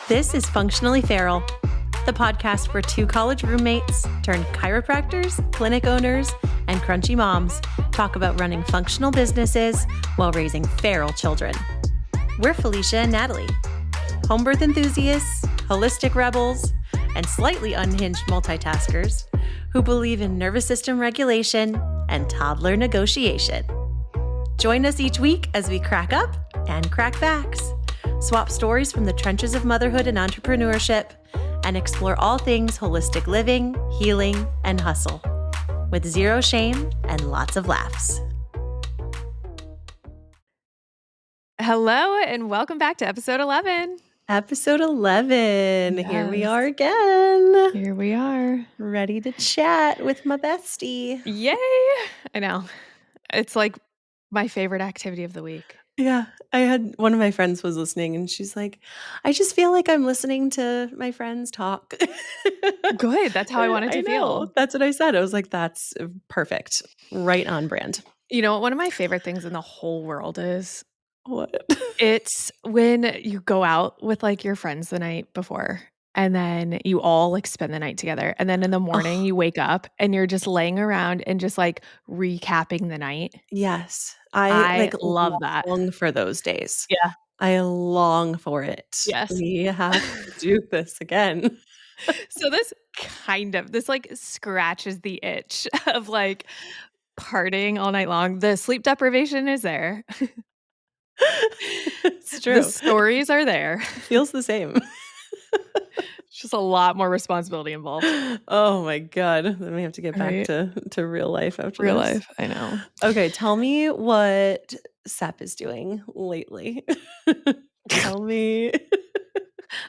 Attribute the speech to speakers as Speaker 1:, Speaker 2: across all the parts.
Speaker 1: This is Functionally Feral, the podcast where two college roommates turned chiropractors, clinic owners, and crunchy moms talk about running functional businesses while raising feral children. We're Felicia and Natalie, home birth enthusiasts, holistic rebels, and slightly unhinged multitaskers who believe in nervous system regulation and toddler negotiation. Join us each week as we crack up and crack facts, swap stories from the trenches of motherhood and entrepreneurship, and explore all things holistic living, healing, and hustle, with zero shame and lots of laughs.
Speaker 2: Hello, and welcome back to episode 11.
Speaker 1: Episode 11.
Speaker 2: Yes.
Speaker 1: Here we are again.
Speaker 2: Here we are.
Speaker 1: Ready to chat with my bestie.
Speaker 2: Yay! I know. It's like my favorite activity of the week.
Speaker 1: Yeah. I had one of my friends was listening and she's like, I just feel like I'm listening to my friends talk.
Speaker 2: Good. That's how I want it to feel.
Speaker 1: That's what I said. I was like, that's perfect. Right on brand.
Speaker 2: You know what one of my favorite things in the whole world is?
Speaker 1: What?
Speaker 2: It's when you go out with like your friends the night before and then you all like spend the night together. And then in the morning you wake up and you're just laying around and just like recapping the night.
Speaker 1: Yes.
Speaker 2: I
Speaker 1: like
Speaker 2: love that.
Speaker 1: long for those days.
Speaker 2: Yeah.
Speaker 1: I long for it.
Speaker 2: Yes.
Speaker 1: We have to do this again.
Speaker 2: So this like scratches the itch of like partying all night long. The sleep deprivation is there.
Speaker 1: It's true.
Speaker 2: The stories are there.
Speaker 1: Feels the same.
Speaker 2: It's just a lot more responsibility involved.
Speaker 1: Oh my God. Then we have to get back to real life after
Speaker 2: Real
Speaker 1: this.
Speaker 2: life, I know.
Speaker 1: Okay, tell me what Sep is doing lately. Tell me.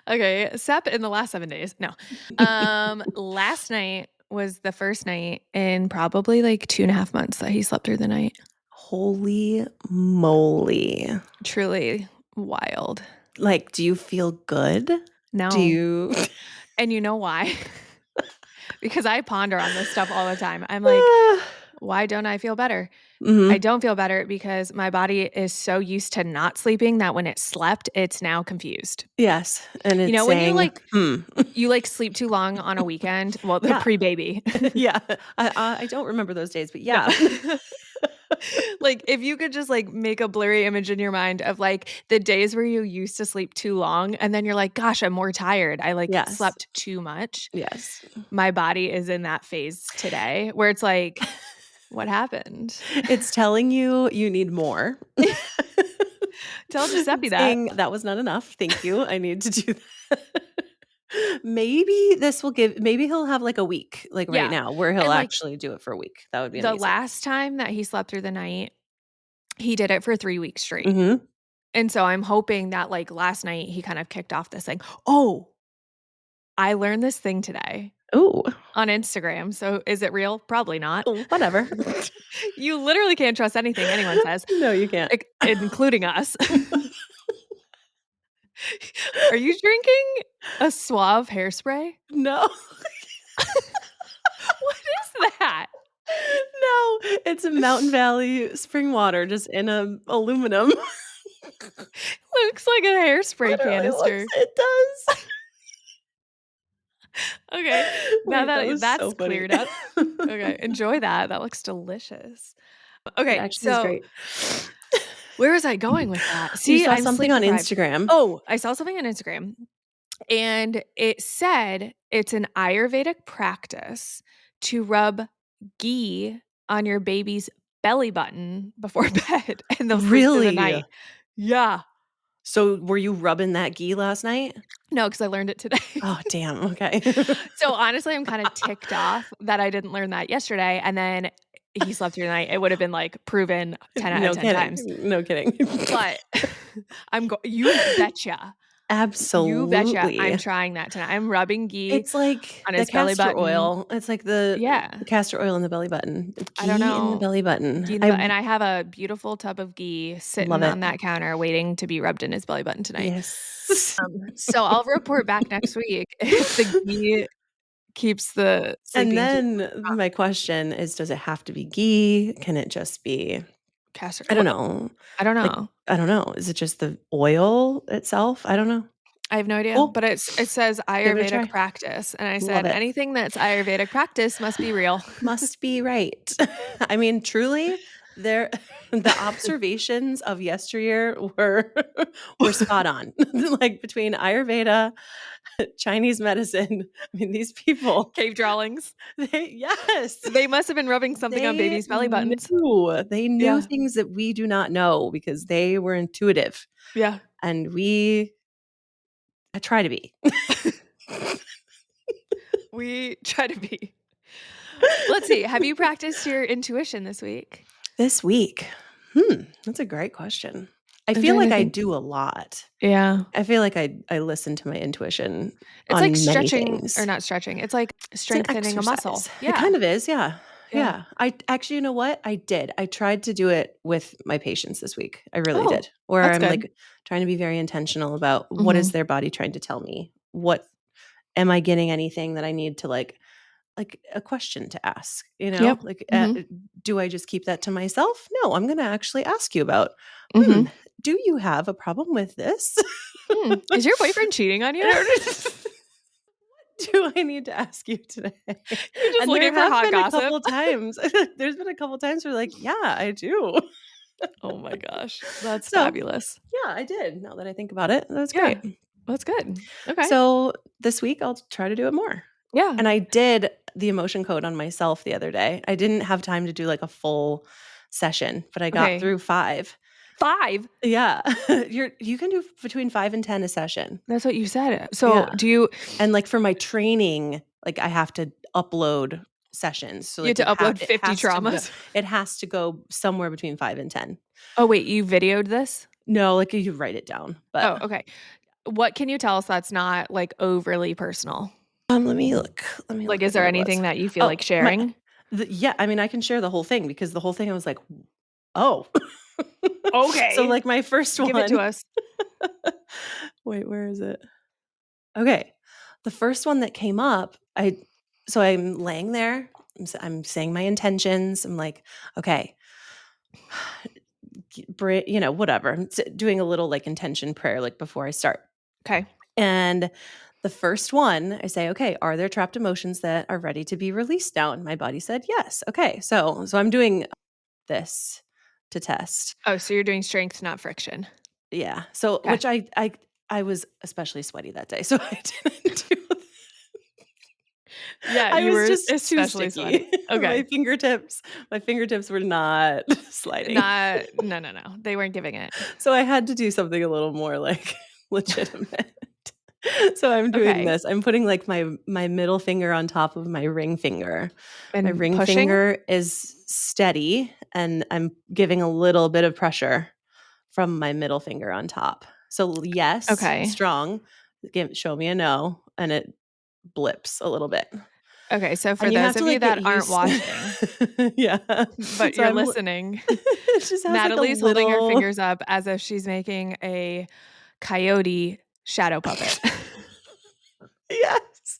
Speaker 2: Okay, Sep in the last 7 days. No. Last night was the first night in probably like 2.5 months that he slept through the night.
Speaker 1: Holy moly.
Speaker 2: Truly wild.
Speaker 1: Like, do you feel good?
Speaker 2: No.
Speaker 1: Do you?
Speaker 2: And you know why? Because I ponder on this stuff all the time. I'm like, why don't I feel better?
Speaker 1: Mhm.
Speaker 2: I don't feel better because my body is so used to not sleeping that when it slept, it's now confused.
Speaker 1: Yes. And it's
Speaker 2: You know,
Speaker 1: saying,
Speaker 2: when you like sleep too long on a weekend, well, the
Speaker 1: Yeah.
Speaker 2: pre-baby.
Speaker 1: Yeah. I don't remember those days, but yeah.
Speaker 2: No. Like if you could just like make a blurry image in your mind of like the days where you used to sleep too long and then you're like, gosh, I'm more tired. I like
Speaker 1: Yes.
Speaker 2: slept too much.
Speaker 1: Yes.
Speaker 2: My body is in that phase today where it's like, what happened?
Speaker 1: It's telling you need more.
Speaker 2: Tell Giuseppe that.
Speaker 1: Saying, that was not enough. Thank you. I need to do that. Maybe this will maybe he'll have like a week, like right now, where he'll
Speaker 2: And, like,
Speaker 1: actually do it for a week. That would be
Speaker 2: The
Speaker 1: amazing.
Speaker 2: last time that he slept through the night, he did it for 3 weeks straight.
Speaker 1: Mhm.
Speaker 2: And so I'm hoping that like last night he kind of kicked off this thing. Oh, I learned this thing today
Speaker 1: Ooh.
Speaker 2: on Instagram. So is it real? Probably not.
Speaker 1: Whatever.
Speaker 2: You literally can't trust anything anyone says,
Speaker 1: No, you can't.
Speaker 2: including us. Are you drinking a Suave hairspray?
Speaker 1: No.
Speaker 2: What is that?
Speaker 1: No, it's a Mountain Valley spring water just in a aluminum.
Speaker 2: Looks like a hairspray
Speaker 1: Literally
Speaker 2: canister.
Speaker 1: it does.
Speaker 2: Okay, now
Speaker 1: Wait, that was
Speaker 2: that's
Speaker 1: so funny.
Speaker 2: cleared up. Okay, enjoy that. That looks delicious.
Speaker 1: It
Speaker 2: Okay,
Speaker 1: actually is
Speaker 2: so
Speaker 1: great.
Speaker 2: where was I going with that?
Speaker 1: You
Speaker 2: See,
Speaker 1: saw
Speaker 2: I'm
Speaker 1: something
Speaker 2: sleep
Speaker 1: on
Speaker 2: deprived.
Speaker 1: Instagram.
Speaker 2: Oh, I saw something on Instagram, and it said it's an Ayurvedic practice to rub ghee on your baby's belly button before bed, and they'll sleep through the
Speaker 1: Really?
Speaker 2: night. Yeah.
Speaker 1: So were you rubbing that ghee last night?
Speaker 2: No, because I learned it today.
Speaker 1: Oh, damn. Okay.
Speaker 2: So honestly, I'm kind of ticked off that I didn't learn that yesterday, and then he slept through the night. It would have been like proven 10 out
Speaker 1: No
Speaker 2: of 10
Speaker 1: kidding.
Speaker 2: times.
Speaker 1: No kidding.
Speaker 2: But you betcha.
Speaker 1: Absolutely.
Speaker 2: You betcha I'm trying that tonight. I'm rubbing ghee
Speaker 1: It's like
Speaker 2: on
Speaker 1: the
Speaker 2: his belly
Speaker 1: castor
Speaker 2: button.
Speaker 1: oil. It's like the
Speaker 2: Yeah.
Speaker 1: castor oil in the belly button. Ghee
Speaker 2: I don't know.
Speaker 1: in the belly button.
Speaker 2: Ghee in the and I have a beautiful tub of ghee sitting
Speaker 1: Love it.
Speaker 2: on that counter waiting to be rubbed in his belly button tonight.
Speaker 1: Yes.
Speaker 2: So I'll report back next week if the ghee keeps the sleeping.
Speaker 1: And then my question is, does it have to be ghee? Can it just be
Speaker 2: castor
Speaker 1: I don't
Speaker 2: oil.
Speaker 1: know.
Speaker 2: I don't know.
Speaker 1: Like, I don't know. Is it just the oil itself? I don't know.
Speaker 2: I have no idea,
Speaker 1: Cool.
Speaker 2: but it says
Speaker 1: Give it a
Speaker 2: Ayurvedic
Speaker 1: try.
Speaker 2: practice. And I
Speaker 1: Love
Speaker 2: said,
Speaker 1: it.
Speaker 2: anything that's Ayurvedic practice must be real.
Speaker 1: Must be right. I mean, truly, there the observations of yesteryear were spot on. Like between Ayurveda, Chinese medicine. I mean, these people,
Speaker 2: Cave drawings.
Speaker 1: yes,
Speaker 2: They must have been rubbing something on babies' belly buttons.
Speaker 1: they knew
Speaker 2: Yeah.
Speaker 1: things that we do not know because they were intuitive,
Speaker 2: Yeah.
Speaker 1: and I try to be.
Speaker 2: We try to be. Let's see. Have you practiced your intuition this week?
Speaker 1: This week, that's a great question. I
Speaker 2: I'm
Speaker 1: feel
Speaker 2: trying
Speaker 1: like
Speaker 2: to
Speaker 1: I
Speaker 2: think.
Speaker 1: do a lot.
Speaker 2: Yeah.
Speaker 1: I feel like I listen to my intuition
Speaker 2: It's like
Speaker 1: on many
Speaker 2: stretching or
Speaker 1: things.
Speaker 2: not stretching. It's like
Speaker 1: It's an
Speaker 2: strengthening a muscle.
Speaker 1: exercise. It
Speaker 2: Yeah.
Speaker 1: kind of is, yeah.
Speaker 2: Yeah.
Speaker 1: Yeah. I actually, you know what? I did. I tried to do it with my patients this week. I really
Speaker 2: Oh,
Speaker 1: did. Where
Speaker 2: that's
Speaker 1: I'm
Speaker 2: good.
Speaker 1: like trying to be very intentional about what is
Speaker 2: Mhm.
Speaker 1: their body trying to tell me? What am I getting anything that I need to like a question to ask,
Speaker 2: Yep.
Speaker 1: Like
Speaker 2: Mhm.
Speaker 1: do I just keep that to myself? No, I'm going to actually ask you about,
Speaker 2: Mhm.
Speaker 1: do you have a problem with this?
Speaker 2: Is your boyfriend cheating on you?
Speaker 1: Do I need to ask you today?
Speaker 2: You're just
Speaker 1: And there
Speaker 2: looking for
Speaker 1: have
Speaker 2: hot
Speaker 1: been a
Speaker 2: gossip.
Speaker 1: couple times. There's been a couple times where like, yeah, I do.
Speaker 2: Oh my gosh. That's
Speaker 1: So,
Speaker 2: fabulous.
Speaker 1: yeah, I did. Now that I think about it, that's
Speaker 2: Yeah.
Speaker 1: great.
Speaker 2: That's good. Okay.
Speaker 1: So, this week I'll try to do it more.
Speaker 2: Yeah.
Speaker 1: And I did the emotion code on myself the other day. I didn't have time to do like a full session, but I got
Speaker 2: Okay.
Speaker 1: through 5.
Speaker 2: 5?
Speaker 1: Yeah. You can do between 5 and 10 a session.
Speaker 2: That's what you said. So,
Speaker 1: Yeah.
Speaker 2: do you
Speaker 1: And like for my training, like I have to upload sessions. So
Speaker 2: you had
Speaker 1: like
Speaker 2: to upload 50 traumas?
Speaker 1: it has to go somewhere between 5 and 10.
Speaker 2: Oh, wait, you videoed this?
Speaker 1: No, like you write it down. But
Speaker 2: Oh, okay. What can you tell us that's not, like, overly personal?
Speaker 1: let me look. Let me
Speaker 2: Like,
Speaker 1: look
Speaker 2: is
Speaker 1: at
Speaker 2: there
Speaker 1: what it was.
Speaker 2: anything that you feel
Speaker 1: Oh,
Speaker 2: like sharing?
Speaker 1: yeah, I mean I can share the whole thing because the whole thing I was like, "Oh." So
Speaker 2: Okay.
Speaker 1: like my first
Speaker 2: Give it to
Speaker 1: one.
Speaker 2: us.
Speaker 1: Wait, where is it? Okay. The first one that came up, I'm laying there. I'm saying my intentions. I'm like, okay, whatever. I'm doing a little like intention prayer like before I start.
Speaker 2: Okay.
Speaker 1: And the first one, I say, okay, are there trapped emotions that are ready to be released now? And my body said yes. Okay. So I'm doing this to test.
Speaker 2: Oh, so you're doing strength, not friction.
Speaker 1: Yeah. So
Speaker 2: Okay.
Speaker 1: which I was especially sweaty that day. So I didn't do
Speaker 2: Yeah,
Speaker 1: I
Speaker 2: you
Speaker 1: was
Speaker 2: were
Speaker 1: just too
Speaker 2: especially
Speaker 1: sticky.
Speaker 2: sweaty. Okay.
Speaker 1: My fingertips were not sliding.
Speaker 2: Not no. They weren't giving it.
Speaker 1: So I had to do something a little more like legitimate. So I'm doing
Speaker 2: Okay.
Speaker 1: this. I'm putting like my middle finger on top of my ring finger. My
Speaker 2: And
Speaker 1: ring
Speaker 2: pushing?
Speaker 1: finger is steady and I'm giving a little bit of pressure from my middle finger on top. So yes,
Speaker 2: Okay.
Speaker 1: strong. Show me a no and it blips a little bit.
Speaker 2: Okay, so for
Speaker 1: And you
Speaker 2: those
Speaker 1: have to,
Speaker 2: of you
Speaker 1: like, get
Speaker 2: that aren't
Speaker 1: used.
Speaker 2: watching,
Speaker 1: Yeah.
Speaker 2: but
Speaker 1: So
Speaker 2: you're
Speaker 1: I'm
Speaker 2: listening,
Speaker 1: it just has, like, a
Speaker 2: Natalie's holding her
Speaker 1: little.
Speaker 2: fingers up as if she's making a coyote shadow puppet.
Speaker 1: Yes.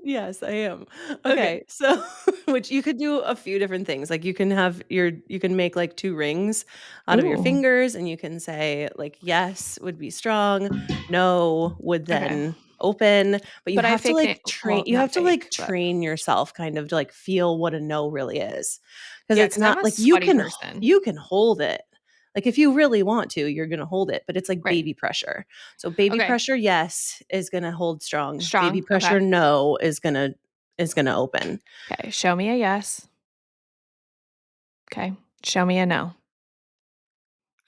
Speaker 1: Yes, I am.
Speaker 2: Okay.
Speaker 1: Okay, so which you could do a few different things, like, you can make, like, 2 rings out of your
Speaker 2: Ooh.
Speaker 1: fingers, and you can say, like, "Yes" would be strong, "No" would
Speaker 2: Okay.
Speaker 1: then open, but
Speaker 2: But I fake na well,
Speaker 1: you
Speaker 2: not
Speaker 1: have to, like,
Speaker 2: fake, but
Speaker 1: train yourself kind of to, like, feel what a no really is, because
Speaker 2: yeah,
Speaker 1: it's
Speaker 2: because 'cause I'm
Speaker 1: not
Speaker 2: a
Speaker 1: like
Speaker 2: sweaty person.
Speaker 1: you can hold it. Like, if you really want to, you're gonna hold it, but it's like
Speaker 2: Right.
Speaker 1: baby pressure. So baby
Speaker 2: Okay.
Speaker 1: pressure, yes, is gonna hold strong. Baby
Speaker 2: Strong. Okay.
Speaker 1: pressure, no, is gonna open.
Speaker 2: Okay. Show me a yes. Okay. Show me a no.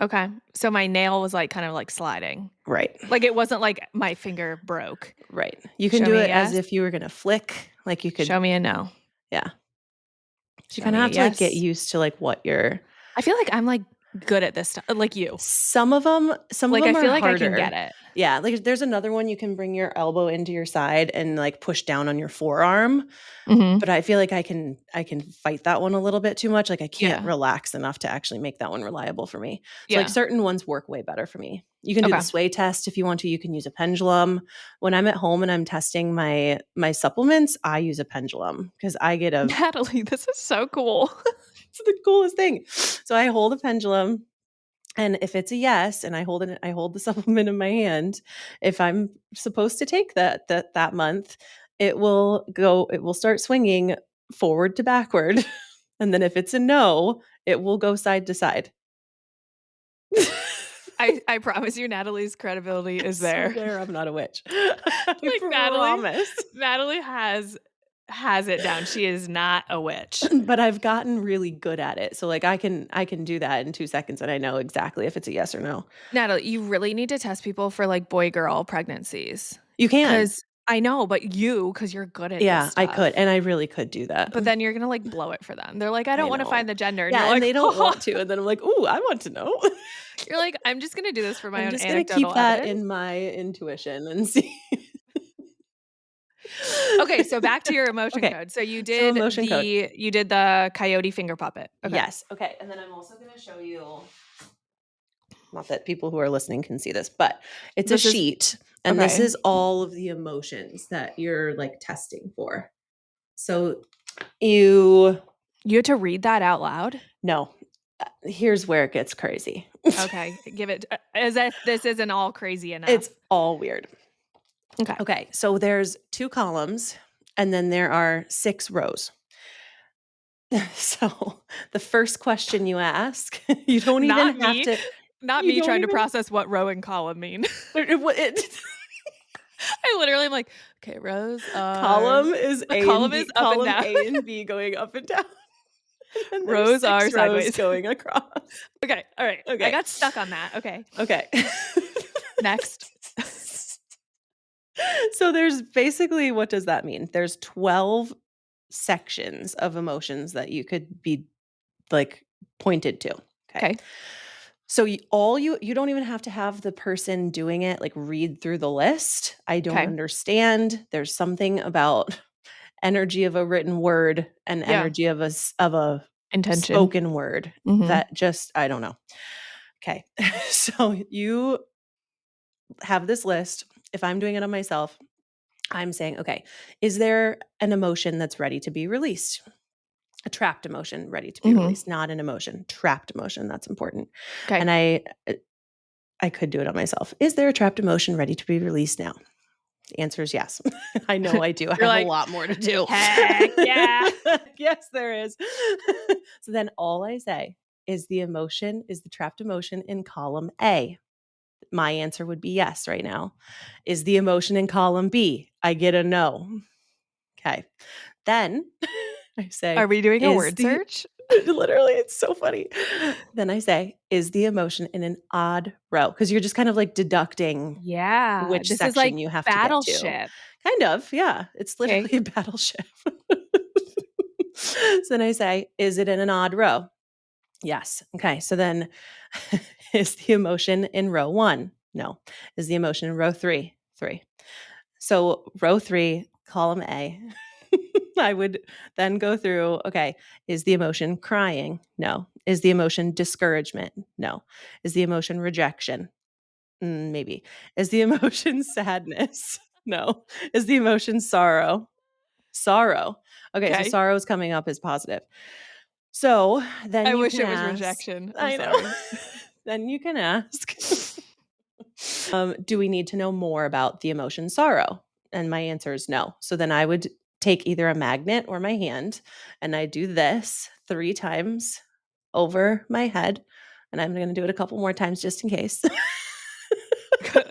Speaker 2: Okay. So my nail was, like, kind of, like, sliding.
Speaker 1: Right.
Speaker 2: Like, it wasn't like my finger broke.
Speaker 1: Right. You can
Speaker 2: Show
Speaker 1: do
Speaker 2: me a
Speaker 1: it as
Speaker 2: yes.
Speaker 1: if you were gonna flick, like you could.
Speaker 2: Show me a no.
Speaker 1: Yeah. You
Speaker 2: Show
Speaker 1: kinda
Speaker 2: me a
Speaker 1: have to, like, get
Speaker 2: yes.
Speaker 1: used to, like, what you're.
Speaker 2: I feel like I'm, like, good at this stuff, like you.
Speaker 1: Some of
Speaker 2: Like, I
Speaker 1: them are
Speaker 2: feel like I can get
Speaker 1: harder.
Speaker 2: it.
Speaker 1: Yeah, like, there's another one you can bring your elbow into your side and, like, push down on your forearm,
Speaker 2: Mhm.
Speaker 1: but I feel like I can fight that one a little bit too much, like, I can't
Speaker 2: Yeah.
Speaker 1: relax enough to actually make that one reliable for me. So, like,
Speaker 2: Yeah.
Speaker 1: certain ones work way better for me. You can do the
Speaker 2: Okay.
Speaker 1: sway test if you want to, you can use a pendulum. When I'm at home and I'm testing my supplements, I use a pendulum because I get a
Speaker 2: Natalie, this is so cool.
Speaker 1: it's the coolest thing. So, I hold a pendulum And if it's a yes, and I hold the supplement in my hand, if I'm supposed to take that month, it will start swinging forward to backward. And then if it's a no, it will go side to side.
Speaker 2: I promise you, Natalie's credibility is there.
Speaker 1: Swear I'm not a witch. I
Speaker 2: Like
Speaker 1: promise.
Speaker 2: Natalie has it down. She is not a witch.
Speaker 1: But I've gotten really good at it. So like I can do that in 2 seconds and I know exactly if it's a yes or no.
Speaker 2: Natalie, you really need to test people for like boy-girl pregnancies.
Speaker 1: You can.
Speaker 2: 'Cause I know, but because you're good at
Speaker 1: Yeah,
Speaker 2: this
Speaker 1: I
Speaker 2: stuff.
Speaker 1: could. And I really could do that.
Speaker 2: But then you're gonna like blow it for them. They're like, I don't want to
Speaker 1: know.
Speaker 2: find the gender. And
Speaker 1: Yeah,
Speaker 2: you're
Speaker 1: and
Speaker 2: like,
Speaker 1: they don't want to. And then I'm like, ooh, I want to know.
Speaker 2: You're like, I'm just gonna do this for my
Speaker 1: I'm
Speaker 2: own
Speaker 1: just gonna keep
Speaker 2: anecdotal
Speaker 1: that
Speaker 2: evidence.
Speaker 1: in my intuition and see.
Speaker 2: Okay, so back to your emotion
Speaker 1: Okay,
Speaker 2: code. So you did
Speaker 1: emotion code.
Speaker 2: you did the coyote finger puppet. Okay.
Speaker 1: Yes. Okay. And then I'm also gonna show you, not that people who are listening can see this, but it's a sheet. And this
Speaker 2: okay.
Speaker 1: is all of the emotions that you're like testing for. So you
Speaker 2: had to read that out loud?
Speaker 1: No. Here's where it gets crazy.
Speaker 2: Okay, give it as if this isn't all crazy enough.
Speaker 1: It's all weird.
Speaker 2: Okay.
Speaker 1: Okay, so there's 2 columns and then there are 6 rows. So the first question you ask, you don't even have to.
Speaker 2: Not me trying to process what row and column mean. I literally am like, okay, rows are
Speaker 1: column is
Speaker 2: the
Speaker 1: A
Speaker 2: column
Speaker 1: and B,
Speaker 2: is up and
Speaker 1: column
Speaker 2: down.
Speaker 1: A and B going up and down. And
Speaker 2: rows
Speaker 1: 6
Speaker 2: are
Speaker 1: rows
Speaker 2: sideways
Speaker 1: going across.
Speaker 2: Okay, all right.
Speaker 1: Okay.
Speaker 2: I got stuck on that. Okay.
Speaker 1: Okay.
Speaker 2: Next.
Speaker 1: So there's basically, what does that mean? There's 12 sections of emotions that you could be like pointed to.
Speaker 2: Okay.
Speaker 1: So you don't even have to have the person doing it like read through the list. I don't understand. There's something about energy of a written word and energy of a
Speaker 2: intention
Speaker 1: spoken word that just, I don't know. Okay. So you have this list. If I'm doing it on myself, I'm saying, okay, is there an emotion that's ready to be released? A trapped emotion ready to be released, not an emotion, trapped emotion. That's important.
Speaker 2: Okay.
Speaker 1: And I could do it on myself. Is there a trapped emotion ready to be released now? The answer is yes. I know I do. I have a lot more to do.
Speaker 2: Heck yeah.
Speaker 1: Yes, there is. So then all I say is the trapped emotion in column A. My answer would be yes right now. Is the emotion in column B? I get a no. Okay. Then I say,
Speaker 2: are we doing a word search?
Speaker 1: Literally, it's so funny. Then I say, is the emotion in an odd row? Because you're just kind of like deducting which
Speaker 2: This
Speaker 1: section
Speaker 2: is like
Speaker 1: you have
Speaker 2: Battleship.
Speaker 1: to get to. Kind of, yeah. It's literally a battleship. So then I say, is it in an odd row? Yes. Okay. So then is the emotion in row 1? No. Is the emotion in row 3? 3. So row 3, column A. I would then go through, okay, is the emotion crying? No. Is the emotion discouragement? No. Is the emotion rejection? Maybe. Is the emotion sadness? No. Is the emotion sorrow? Sorrow. Okay, so sorrow is coming up as positive. So then
Speaker 2: I
Speaker 1: you
Speaker 2: wish
Speaker 1: can
Speaker 2: it was
Speaker 1: ask,
Speaker 2: rejection.
Speaker 1: I know. Then you can ask, do we need to know more about the emotion sorrow? And my answer is no. So then I would take either a magnet or my hand and I do this 3 times over my head. And I'm going to do it a couple more times just in case.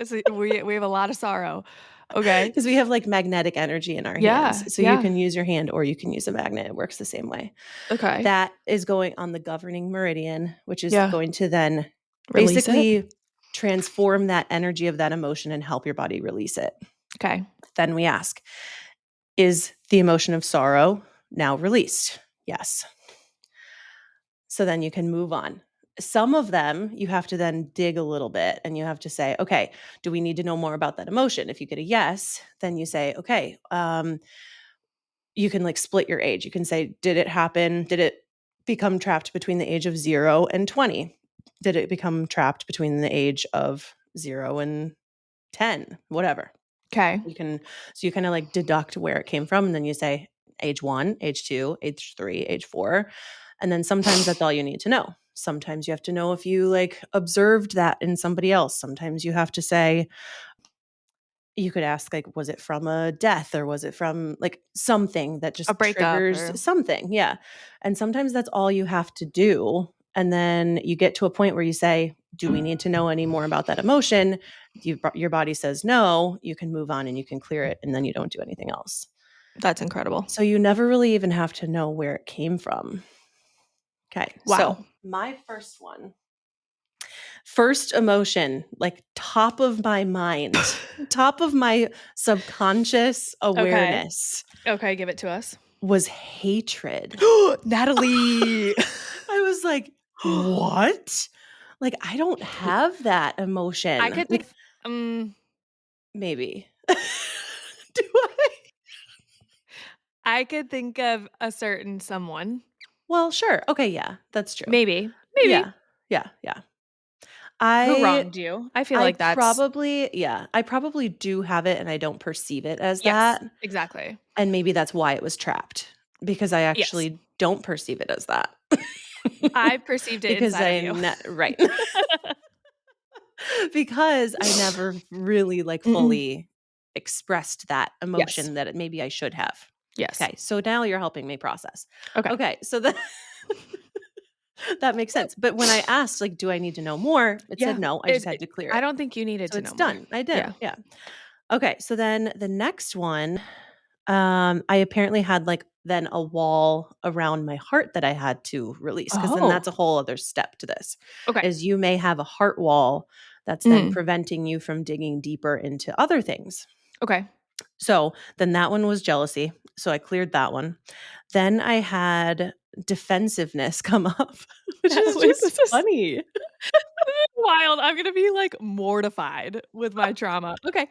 Speaker 2: So we have a lot of sorrow. Okay.
Speaker 1: Because we have like magnetic energy in our hands. So you can use your hand or you can use a magnet. It works the same way.
Speaker 2: Okay.
Speaker 1: That is going on the governing meridian, which is going to then
Speaker 2: release
Speaker 1: basically transform that energy of that emotion and help your body release it.
Speaker 2: Okay.
Speaker 1: Then we ask, is the emotion of sorrow now released? Yes. So then you can move on. Some of them you have to then dig a little bit and you have to say, okay, do we need to know more about that emotion? If you get a yes, then you say, okay, you can like split your age. You can say, did it happen? Did it become trapped between the age of 0 and 20? Did it become trapped between the age of 0 and 10? Whatever.
Speaker 2: Okay.
Speaker 1: So you kind of like deduct where it came from. And then you say age 1, age 2, age 3, age 4. And then sometimes that's all you need to know. Sometimes you have to know if you like observed that in somebody else. Sometimes you have to say, you could ask, like, was it from a death or was it from like something that
Speaker 2: A
Speaker 1: just
Speaker 2: breakup
Speaker 1: triggers
Speaker 2: or
Speaker 1: something? Yeah. And sometimes that's all you have to do. And then you get to a point where you say, do we need to know any more about that emotion? Your body says no, you can move on and you can clear it, and then you don't do anything else.
Speaker 2: that's incredible.
Speaker 1: So you never really even have to know where it came from. Okay.
Speaker 2: Wow.
Speaker 1: So my first emotion, like top of my mind, top of my subconscious
Speaker 2: Okay.
Speaker 1: awareness,
Speaker 2: Okay, give it to us.
Speaker 1: was hatred.
Speaker 2: Natalie.
Speaker 1: I was like, what? Like, I don't have that emotion.
Speaker 2: I could think
Speaker 1: Like, maybe. Do I?
Speaker 2: I could think of a certain someone.
Speaker 1: Well, sure. Okay, yeah, that's true.
Speaker 2: Maybe.
Speaker 1: Yeah. Yeah, yeah.
Speaker 2: Who
Speaker 1: I
Speaker 2: wronged you? I feel like that's
Speaker 1: I probably do have it and I don't perceive it as
Speaker 2: yes,
Speaker 1: that.
Speaker 2: exactly.
Speaker 1: And maybe that's why it was trapped, because I
Speaker 2: Yes.
Speaker 1: actually don't perceive it as that.
Speaker 2: I perceived it
Speaker 1: Because
Speaker 2: inside of you.
Speaker 1: right. Because I never really like
Speaker 2: Mm-mm.
Speaker 1: fully expressed that
Speaker 2: Yes.
Speaker 1: emotion that maybe I should have.
Speaker 2: Yes.
Speaker 1: Okay, so now you're helping me process.
Speaker 2: Okay.
Speaker 1: Okay, so that that makes sense. But when I asked, like, do I need to know more? It said
Speaker 2: Yeah.
Speaker 1: no, I just had to clear
Speaker 2: I
Speaker 1: it.
Speaker 2: don't think you needed
Speaker 1: So
Speaker 2: to
Speaker 1: it's
Speaker 2: know more.
Speaker 1: done. I
Speaker 2: Yeah.
Speaker 1: didn't. Yeah. Okay, so then the next one, I apparently had like then a wall around my heart that I had to release, because then that's a
Speaker 2: Oh.
Speaker 1: whole other step to this.
Speaker 2: Okay.
Speaker 1: Is you may have a heart wall that's then
Speaker 2: Mm.
Speaker 1: preventing you from digging deeper into other things.
Speaker 2: Okay.
Speaker 1: So then that one was jealousy. So I cleared that one. Then I had defensiveness come up, which is
Speaker 2: Natalie,
Speaker 1: just
Speaker 2: this is
Speaker 1: funny.
Speaker 2: wild. I'm gonna be like mortified with my trauma. Okay.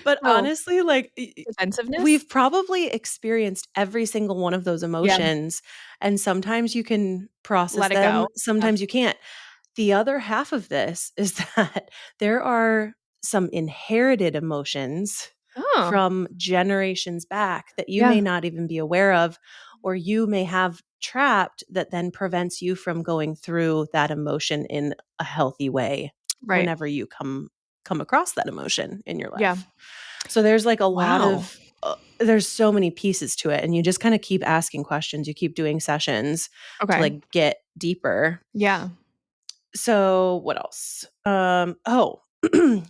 Speaker 1: But
Speaker 2: So
Speaker 1: honestly, like,
Speaker 2: defensiveness?
Speaker 1: we've probably experienced every single one of those
Speaker 2: Yeah.
Speaker 1: emotions, and sometimes you can process
Speaker 2: Let it
Speaker 1: them,
Speaker 2: go. Yeah.
Speaker 1: sometimes you can't. The other half of this is that there are some inherited emotions
Speaker 2: Oh.
Speaker 1: from generations back that you may
Speaker 2: Yeah.
Speaker 1: not even be aware of, or you may have trapped, that then prevents you from going through that emotion in a healthy way
Speaker 2: Right.
Speaker 1: whenever you come across that emotion in your
Speaker 2: Yeah.
Speaker 1: life. So there's like a lot
Speaker 2: Wow.
Speaker 1: of there's so many pieces to it, and you just kind of keep asking questions, you keep doing sessions to
Speaker 2: Okay.
Speaker 1: like get deeper.
Speaker 2: Yeah.
Speaker 1: So what else?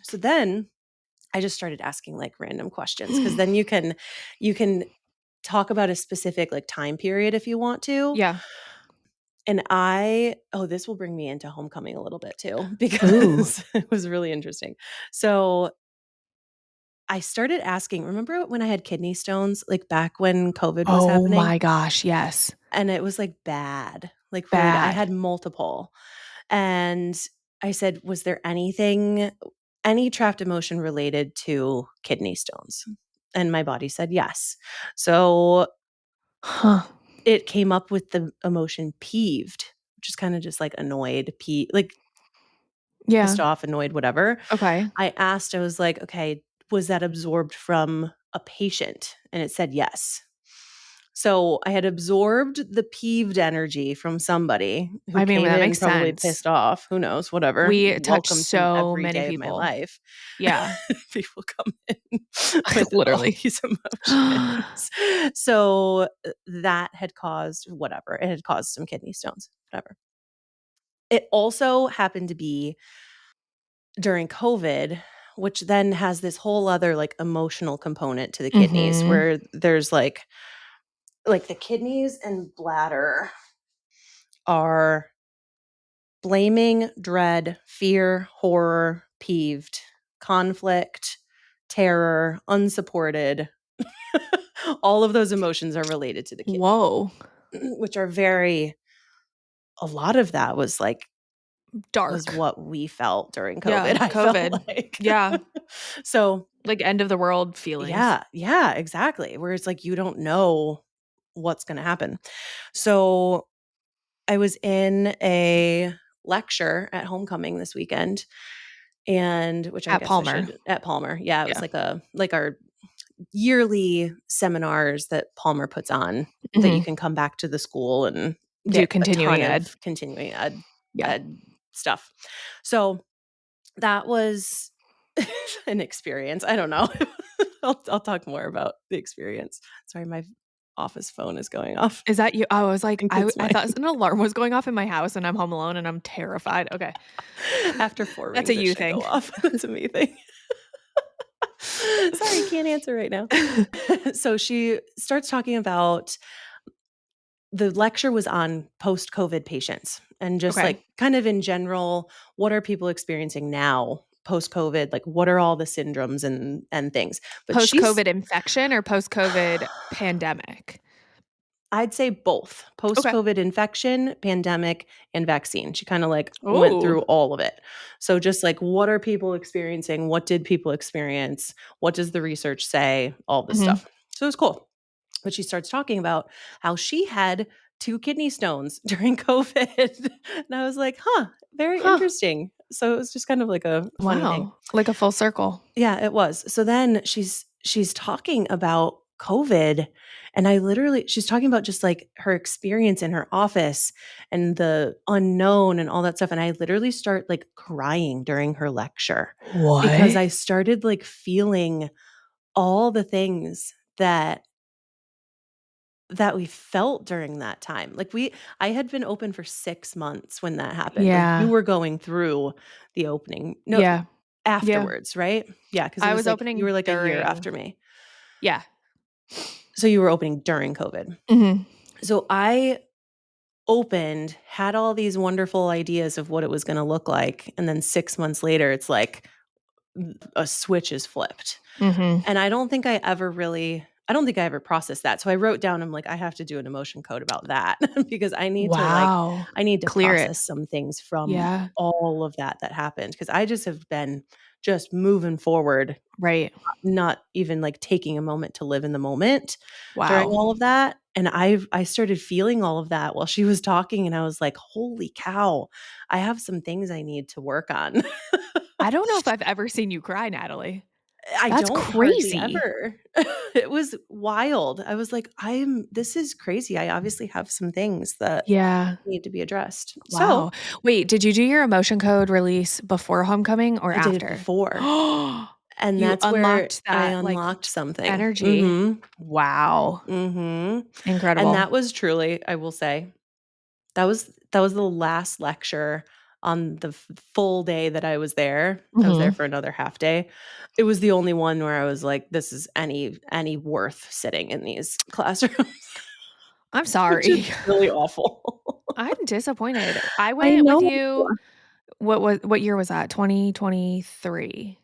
Speaker 1: So then I just started asking like random questions, because then you can talk about a specific like time period if you want to.
Speaker 2: Yeah.
Speaker 1: And this will bring me into homecoming a little bit too,
Speaker 2: Ooh.
Speaker 1: because it was really interesting. So I started asking, remember when I had kidney stones, like back when COVID was
Speaker 2: Oh
Speaker 1: happening?
Speaker 2: my gosh, yes.
Speaker 1: And it was like bad, like really bad. I
Speaker 2: Bad.
Speaker 1: had multiple. And I said, was there any trapped emotion related to kidney stones? And my body said yes. So
Speaker 2: Huh.
Speaker 1: it came up with the emotion peeved, which is kind of just like annoyed, like
Speaker 2: Yeah.
Speaker 1: pissed off, annoyed, whatever.
Speaker 2: Okay.
Speaker 1: I was like, okay, was that absorbed from a patient? And it said yes. So I had absorbed the peeved energy from somebody who
Speaker 2: I mean,
Speaker 1: came
Speaker 2: that
Speaker 1: in
Speaker 2: makes
Speaker 1: probably
Speaker 2: sense.
Speaker 1: pissed off. Who knows? Whatever.
Speaker 2: We touch
Speaker 1: Welcome to
Speaker 2: so
Speaker 1: every
Speaker 2: many
Speaker 1: day of my
Speaker 2: people.
Speaker 1: life.
Speaker 2: Yeah.
Speaker 1: People come in with all
Speaker 2: Literally.
Speaker 1: these emotions. So that had caused whatever. It had caused some kidney stones, whatever. It also happened to be during COVID, which then has this whole other like emotional component to the kidneys,
Speaker 2: Mhm.
Speaker 1: where there's like the kidneys and bladder are blaming, dread, fear, horror, peeved, conflict, terror, unsupported. All of those emotions are related to the kidney,
Speaker 2: Whoa.
Speaker 1: which are a lot of that was
Speaker 2: Dark.
Speaker 1: what we felt during
Speaker 2: Yeah,
Speaker 1: COVID, I felt
Speaker 2: COVID.
Speaker 1: like.
Speaker 2: Yeah,
Speaker 1: So
Speaker 2: like end of the world feelings.
Speaker 1: yeah, exactly. Where it's like you don't know what's going to happen.
Speaker 2: Yeah.
Speaker 1: So I was in a lecture at homecoming this weekend, and which I
Speaker 2: At
Speaker 1: guess I
Speaker 2: Palmer.
Speaker 1: should at Palmer. Yeah, it was
Speaker 2: Yeah.
Speaker 1: like our yearly seminars that Palmer puts on, that you
Speaker 2: Mhm.
Speaker 1: can come back to the school and
Speaker 2: Do
Speaker 1: get a
Speaker 2: continuing
Speaker 1: ton
Speaker 2: ed.
Speaker 1: of continuing ed
Speaker 2: Yeah.
Speaker 1: stuff. So that was an experience. I don't know. I'll talk more about the experience. Sorry, my office phone is going off.
Speaker 2: Is that you? I was like,
Speaker 1: think
Speaker 2: I
Speaker 1: it's
Speaker 2: I
Speaker 1: my
Speaker 2: thought an alarm was going off in my house and I'm home alone and I'm terrified. Okay.
Speaker 1: after 4
Speaker 2: That's a
Speaker 1: rings, it
Speaker 2: you
Speaker 1: should go
Speaker 2: thing.
Speaker 1: off. That's a me thing. Sorry, can't answer right now. So she starts talking about the lecture was on post-COVID patients and just
Speaker 2: Okay.
Speaker 1: like kind of in general, what are people experiencing now post-COVID? Like what are all the syndromes and things? But she's
Speaker 2: Post-COVID infection or post-COVID pandemic?
Speaker 1: I'd say both.
Speaker 2: Okay.
Speaker 1: Post-COVID infection, pandemic, and vaccine. She kinda, like, went
Speaker 2: Ooh.
Speaker 1: through all of it. So just, like, what are people experiencing? What did people experience? What does the research say? All this
Speaker 2: Mhm.
Speaker 1: stuff. So it was cool. But she starts talking about how she had 2 kidney stones during COVID. And I was like, "Huh, very
Speaker 2: Huh.
Speaker 1: interesting." So it was just kind of like a funny thing.
Speaker 2: Wow. Like a full circle.
Speaker 1: Yeah, it was. So then she's talking about COVID, and I literally she's talking about just, like, her experience in her office and the unknown and all that stuff, and I literally start, like, crying during her lecture because
Speaker 2: What?
Speaker 1: I started, like, feeling all the things that we felt during that time. Like, I had been open for 6 months when that happened. Like, you
Speaker 2: Yeah.
Speaker 1: were going through the opening. No,
Speaker 2: Yeah. Yeah.
Speaker 1: afterwards, right? Yeah, because it
Speaker 2: I
Speaker 1: was
Speaker 2: was
Speaker 1: like you
Speaker 2: opening
Speaker 1: were like a year
Speaker 2: during.
Speaker 1: after me.
Speaker 2: Yeah.
Speaker 1: So you were opening during COVID.
Speaker 2: Mhm.
Speaker 1: So I opened, had all these wonderful ideas of what it was gonna look like, and then 6 months later, it's like a switch is flipped.
Speaker 2: Mhm.
Speaker 1: And I don't think I ever processed that. So I wrote down, I'm like, I have to do an emotion code about that because
Speaker 2: Wow.
Speaker 1: I need to
Speaker 2: Clear it.
Speaker 1: process some things from
Speaker 2: Yeah.
Speaker 1: all of that happened because I just have been just moving forward,
Speaker 2: Right.
Speaker 1: not even like taking a moment to live in the moment during
Speaker 2: Wow.
Speaker 1: all of that. And I started feeling all of that while she was talking and I was like, "Holy cow. I have some things I need to work on."
Speaker 2: I don't know if I've ever seen you cry, Natalie.
Speaker 1: I
Speaker 2: That's
Speaker 1: don't hardly
Speaker 2: crazy.
Speaker 1: ever. It was wild. I was like, this is crazy. I obviously have some things that
Speaker 2: Yeah.
Speaker 1: need to be addressed."
Speaker 2: Wow.
Speaker 1: So,
Speaker 2: Wait, did you do your emotion code release before homecoming or
Speaker 1: I did it
Speaker 2: after?
Speaker 1: before, and
Speaker 2: You
Speaker 1: that's where
Speaker 2: unlocked
Speaker 1: I
Speaker 2: that, like,
Speaker 1: unlocked something.
Speaker 2: energy.
Speaker 1: Mhm.
Speaker 2: Wow.
Speaker 1: Mhm. And
Speaker 2: Incredible.
Speaker 1: that was truly, I will say, that was the last lecture on the full day that I was there. I was there
Speaker 2: Mhm.
Speaker 1: for another half day. It was the only one where I was like, "This is any worth sitting in these classrooms,"
Speaker 2: I'm
Speaker 1: which is
Speaker 2: sorry.
Speaker 1: really awful.
Speaker 2: I'm disappointed. I
Speaker 1: I
Speaker 2: went with
Speaker 1: know.
Speaker 2: you what year was that? 2023.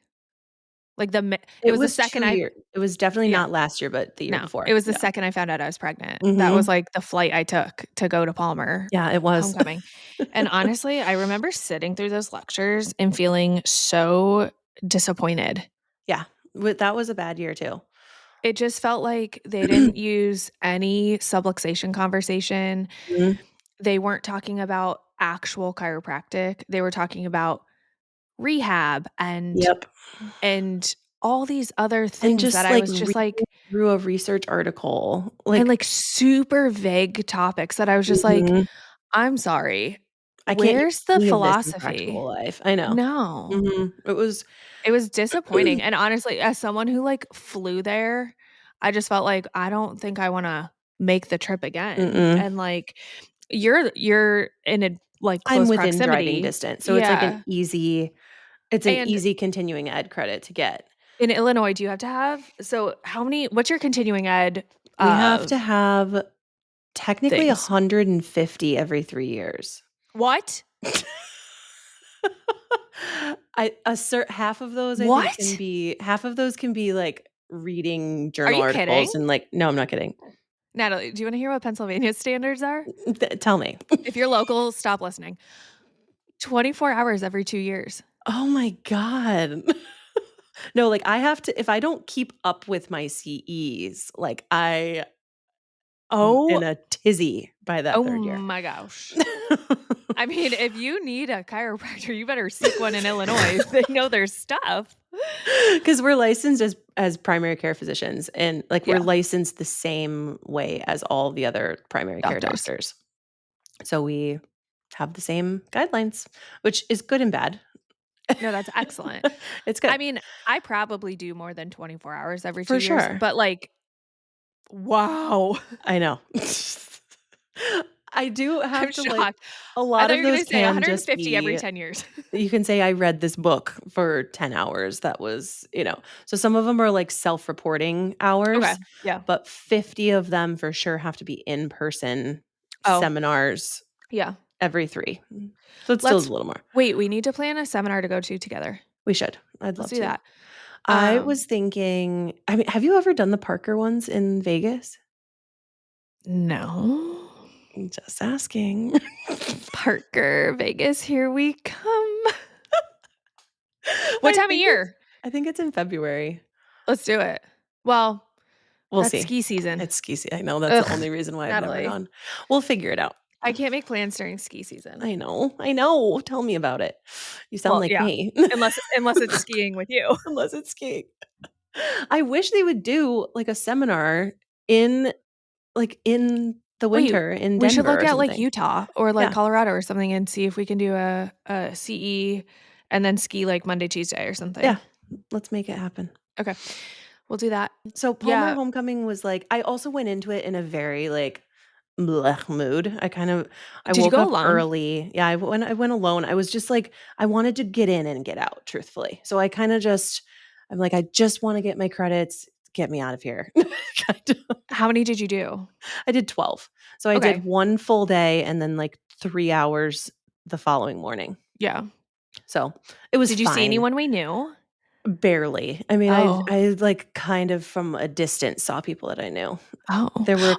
Speaker 2: Like, it
Speaker 1: It
Speaker 2: was the
Speaker 1: was
Speaker 2: second
Speaker 1: 2
Speaker 2: I
Speaker 1: years. It was definitely
Speaker 2: yeah.
Speaker 1: not last year, but the year
Speaker 2: No, it
Speaker 1: before.
Speaker 2: was the
Speaker 1: Yeah.
Speaker 2: second I found out I was pregnant. That was,
Speaker 1: Mhm.
Speaker 2: like, the flight I took to go to Palmer
Speaker 1: Yeah, it was.
Speaker 2: homecoming, and honestly, I remember sitting through those lectures and feeling so disappointed.
Speaker 1: Yeah. That was a bad year too.
Speaker 2: It just felt like they didn't use any subluxation conversation.
Speaker 1: Mhm.
Speaker 2: They weren't talking about actual chiropractic. They were talking about rehab
Speaker 1: Yep.
Speaker 2: and all these other
Speaker 1: And
Speaker 2: things that
Speaker 1: just,
Speaker 2: I
Speaker 1: like,
Speaker 2: was just
Speaker 1: reading
Speaker 2: like
Speaker 1: through a research article,
Speaker 2: and,
Speaker 1: like
Speaker 2: like, super vague topics that I was just like,
Speaker 1: mhm.
Speaker 2: "I'm sorry,
Speaker 1: I can't use
Speaker 2: where's the
Speaker 1: any of this in practical
Speaker 2: philosophy?"
Speaker 1: life. I know.
Speaker 2: No.
Speaker 1: Mhm. It was
Speaker 2: It was disappointing, and honestly, as someone who, like, flew there, I just felt like, I don't think I wanna make the trip again,
Speaker 1: mm-mm.
Speaker 2: and, like, you're in a, like,
Speaker 1: I'm
Speaker 2: close
Speaker 1: within driving
Speaker 2: proximity.
Speaker 1: distance, so
Speaker 2: Yeah,
Speaker 1: it's an
Speaker 2: and
Speaker 1: easy continuing ed credit to get.
Speaker 2: in Illinois, do you have to have how many what's your continuing ed,
Speaker 1: We have to have technically
Speaker 2: things?
Speaker 1: 150 every 3 years.
Speaker 2: What?
Speaker 1: Half of those I think
Speaker 2: What?
Speaker 1: half of those can be, like, reading
Speaker 2: Are
Speaker 1: journal
Speaker 2: you kidding?
Speaker 1: articles and, like no, I'm not kidding.
Speaker 2: Natalie, do you wanna hear what Pennsylvania's standards are?
Speaker 1: Tell me.
Speaker 2: If you're local, stop listening. 24 hours every 2 years.
Speaker 1: Oh my god. No, like, I have to if I don't keep up with my CEs, like, I am
Speaker 2: Oh
Speaker 1: in a tizzy by that
Speaker 2: oh
Speaker 1: 3rd year.
Speaker 2: my gosh. I mean, if you need a chiropractor, you better seek one in Illinois. They know their stuff.
Speaker 1: Because 'Cause we're licensed as primary care physicians, and, like, we're
Speaker 2: Yeah,
Speaker 1: licensed the same way as all the other primary care
Speaker 2: doctors.
Speaker 1: doctors. So we have the same guidelines, which is good and bad.
Speaker 2: No, that's excellent.
Speaker 1: It's good.
Speaker 2: I mean, I probably do more than 24 hours every 2
Speaker 1: For
Speaker 2: years,
Speaker 1: sure.
Speaker 2: but, like, wow.
Speaker 1: I know. I do
Speaker 2: I'm
Speaker 1: have to like
Speaker 2: shocked.
Speaker 1: a
Speaker 2: I
Speaker 1: lot
Speaker 2: thought you
Speaker 1: of
Speaker 2: were
Speaker 1: those
Speaker 2: gonna say
Speaker 1: can just
Speaker 2: 150 every
Speaker 1: be
Speaker 2: 10 years.
Speaker 1: you can say I read this book for 10 hours. That was, so some of them are like self-reporting
Speaker 2: Okay,
Speaker 1: hours,
Speaker 2: yeah.
Speaker 1: but 50 of them for sure have to be in-person
Speaker 2: Oh,
Speaker 1: seminars
Speaker 2: yeah.
Speaker 1: every 3. So it still is
Speaker 2: Let's
Speaker 1: a little more.
Speaker 2: wait, we need to plan a seminar to go to together.
Speaker 1: We should. I'd
Speaker 2: Let's
Speaker 1: love
Speaker 2: do
Speaker 1: to.
Speaker 2: that.
Speaker 1: I was thinking, I mean, have you ever done the Parker ones in Vegas?
Speaker 2: No.
Speaker 1: Just asking.
Speaker 2: Parker, Vegas, here we come. What
Speaker 1: I
Speaker 2: time of
Speaker 1: think it's
Speaker 2: year?
Speaker 1: I think it's in February.
Speaker 2: Let's do it. Well,
Speaker 1: We'll
Speaker 2: that's
Speaker 1: see.
Speaker 2: ski season.
Speaker 1: It's ski I know that's the
Speaker 2: Ugh,
Speaker 1: only reason why I've never
Speaker 2: Natalie.
Speaker 1: gone. We'll figure it out.
Speaker 2: I can't make plans during ski season.
Speaker 1: I know, I know. Tell me about it. You sound
Speaker 2: Well,
Speaker 1: like
Speaker 2: yeah,
Speaker 1: me.
Speaker 2: unless it's skiing with you.
Speaker 1: Unless it's skiing. I wish they would do, like, a seminar in in the
Speaker 2: Wait,
Speaker 1: winter in
Speaker 2: we should
Speaker 1: Denver
Speaker 2: look
Speaker 1: or
Speaker 2: at, like,
Speaker 1: something.
Speaker 2: Utah or, like,
Speaker 1: Yeah,
Speaker 2: Colorado or something and see if we can do a CE and then ski, like, Monday, Tuesday or something.
Speaker 1: yeah. Let's make it happen.
Speaker 2: Okay, we'll do that.
Speaker 1: So Palmer
Speaker 2: Yeah.
Speaker 1: Homecoming was, like, I also went into it in a very, like, blech mood. I
Speaker 2: Did you
Speaker 1: woke
Speaker 2: go
Speaker 1: up
Speaker 2: alone?
Speaker 1: early. Yeah, I went alone. I was just like, I wanted to get in and get out, truthfully. So I kinda just I'm like, "I just wanna get my credits, get me out of here." Kind of.
Speaker 2: How many did you do?
Speaker 1: I did 12. So I
Speaker 2: Okay,
Speaker 1: did 1 full day and then, like, 3 hours the following morning.
Speaker 2: yeah.
Speaker 1: So it was
Speaker 2: Did you see
Speaker 1: fine.
Speaker 2: anyone we knew?
Speaker 1: Barely. I mean,
Speaker 2: Oh.
Speaker 1: like, kind of from a distance saw people that I knew.
Speaker 2: Oh.
Speaker 1: There were a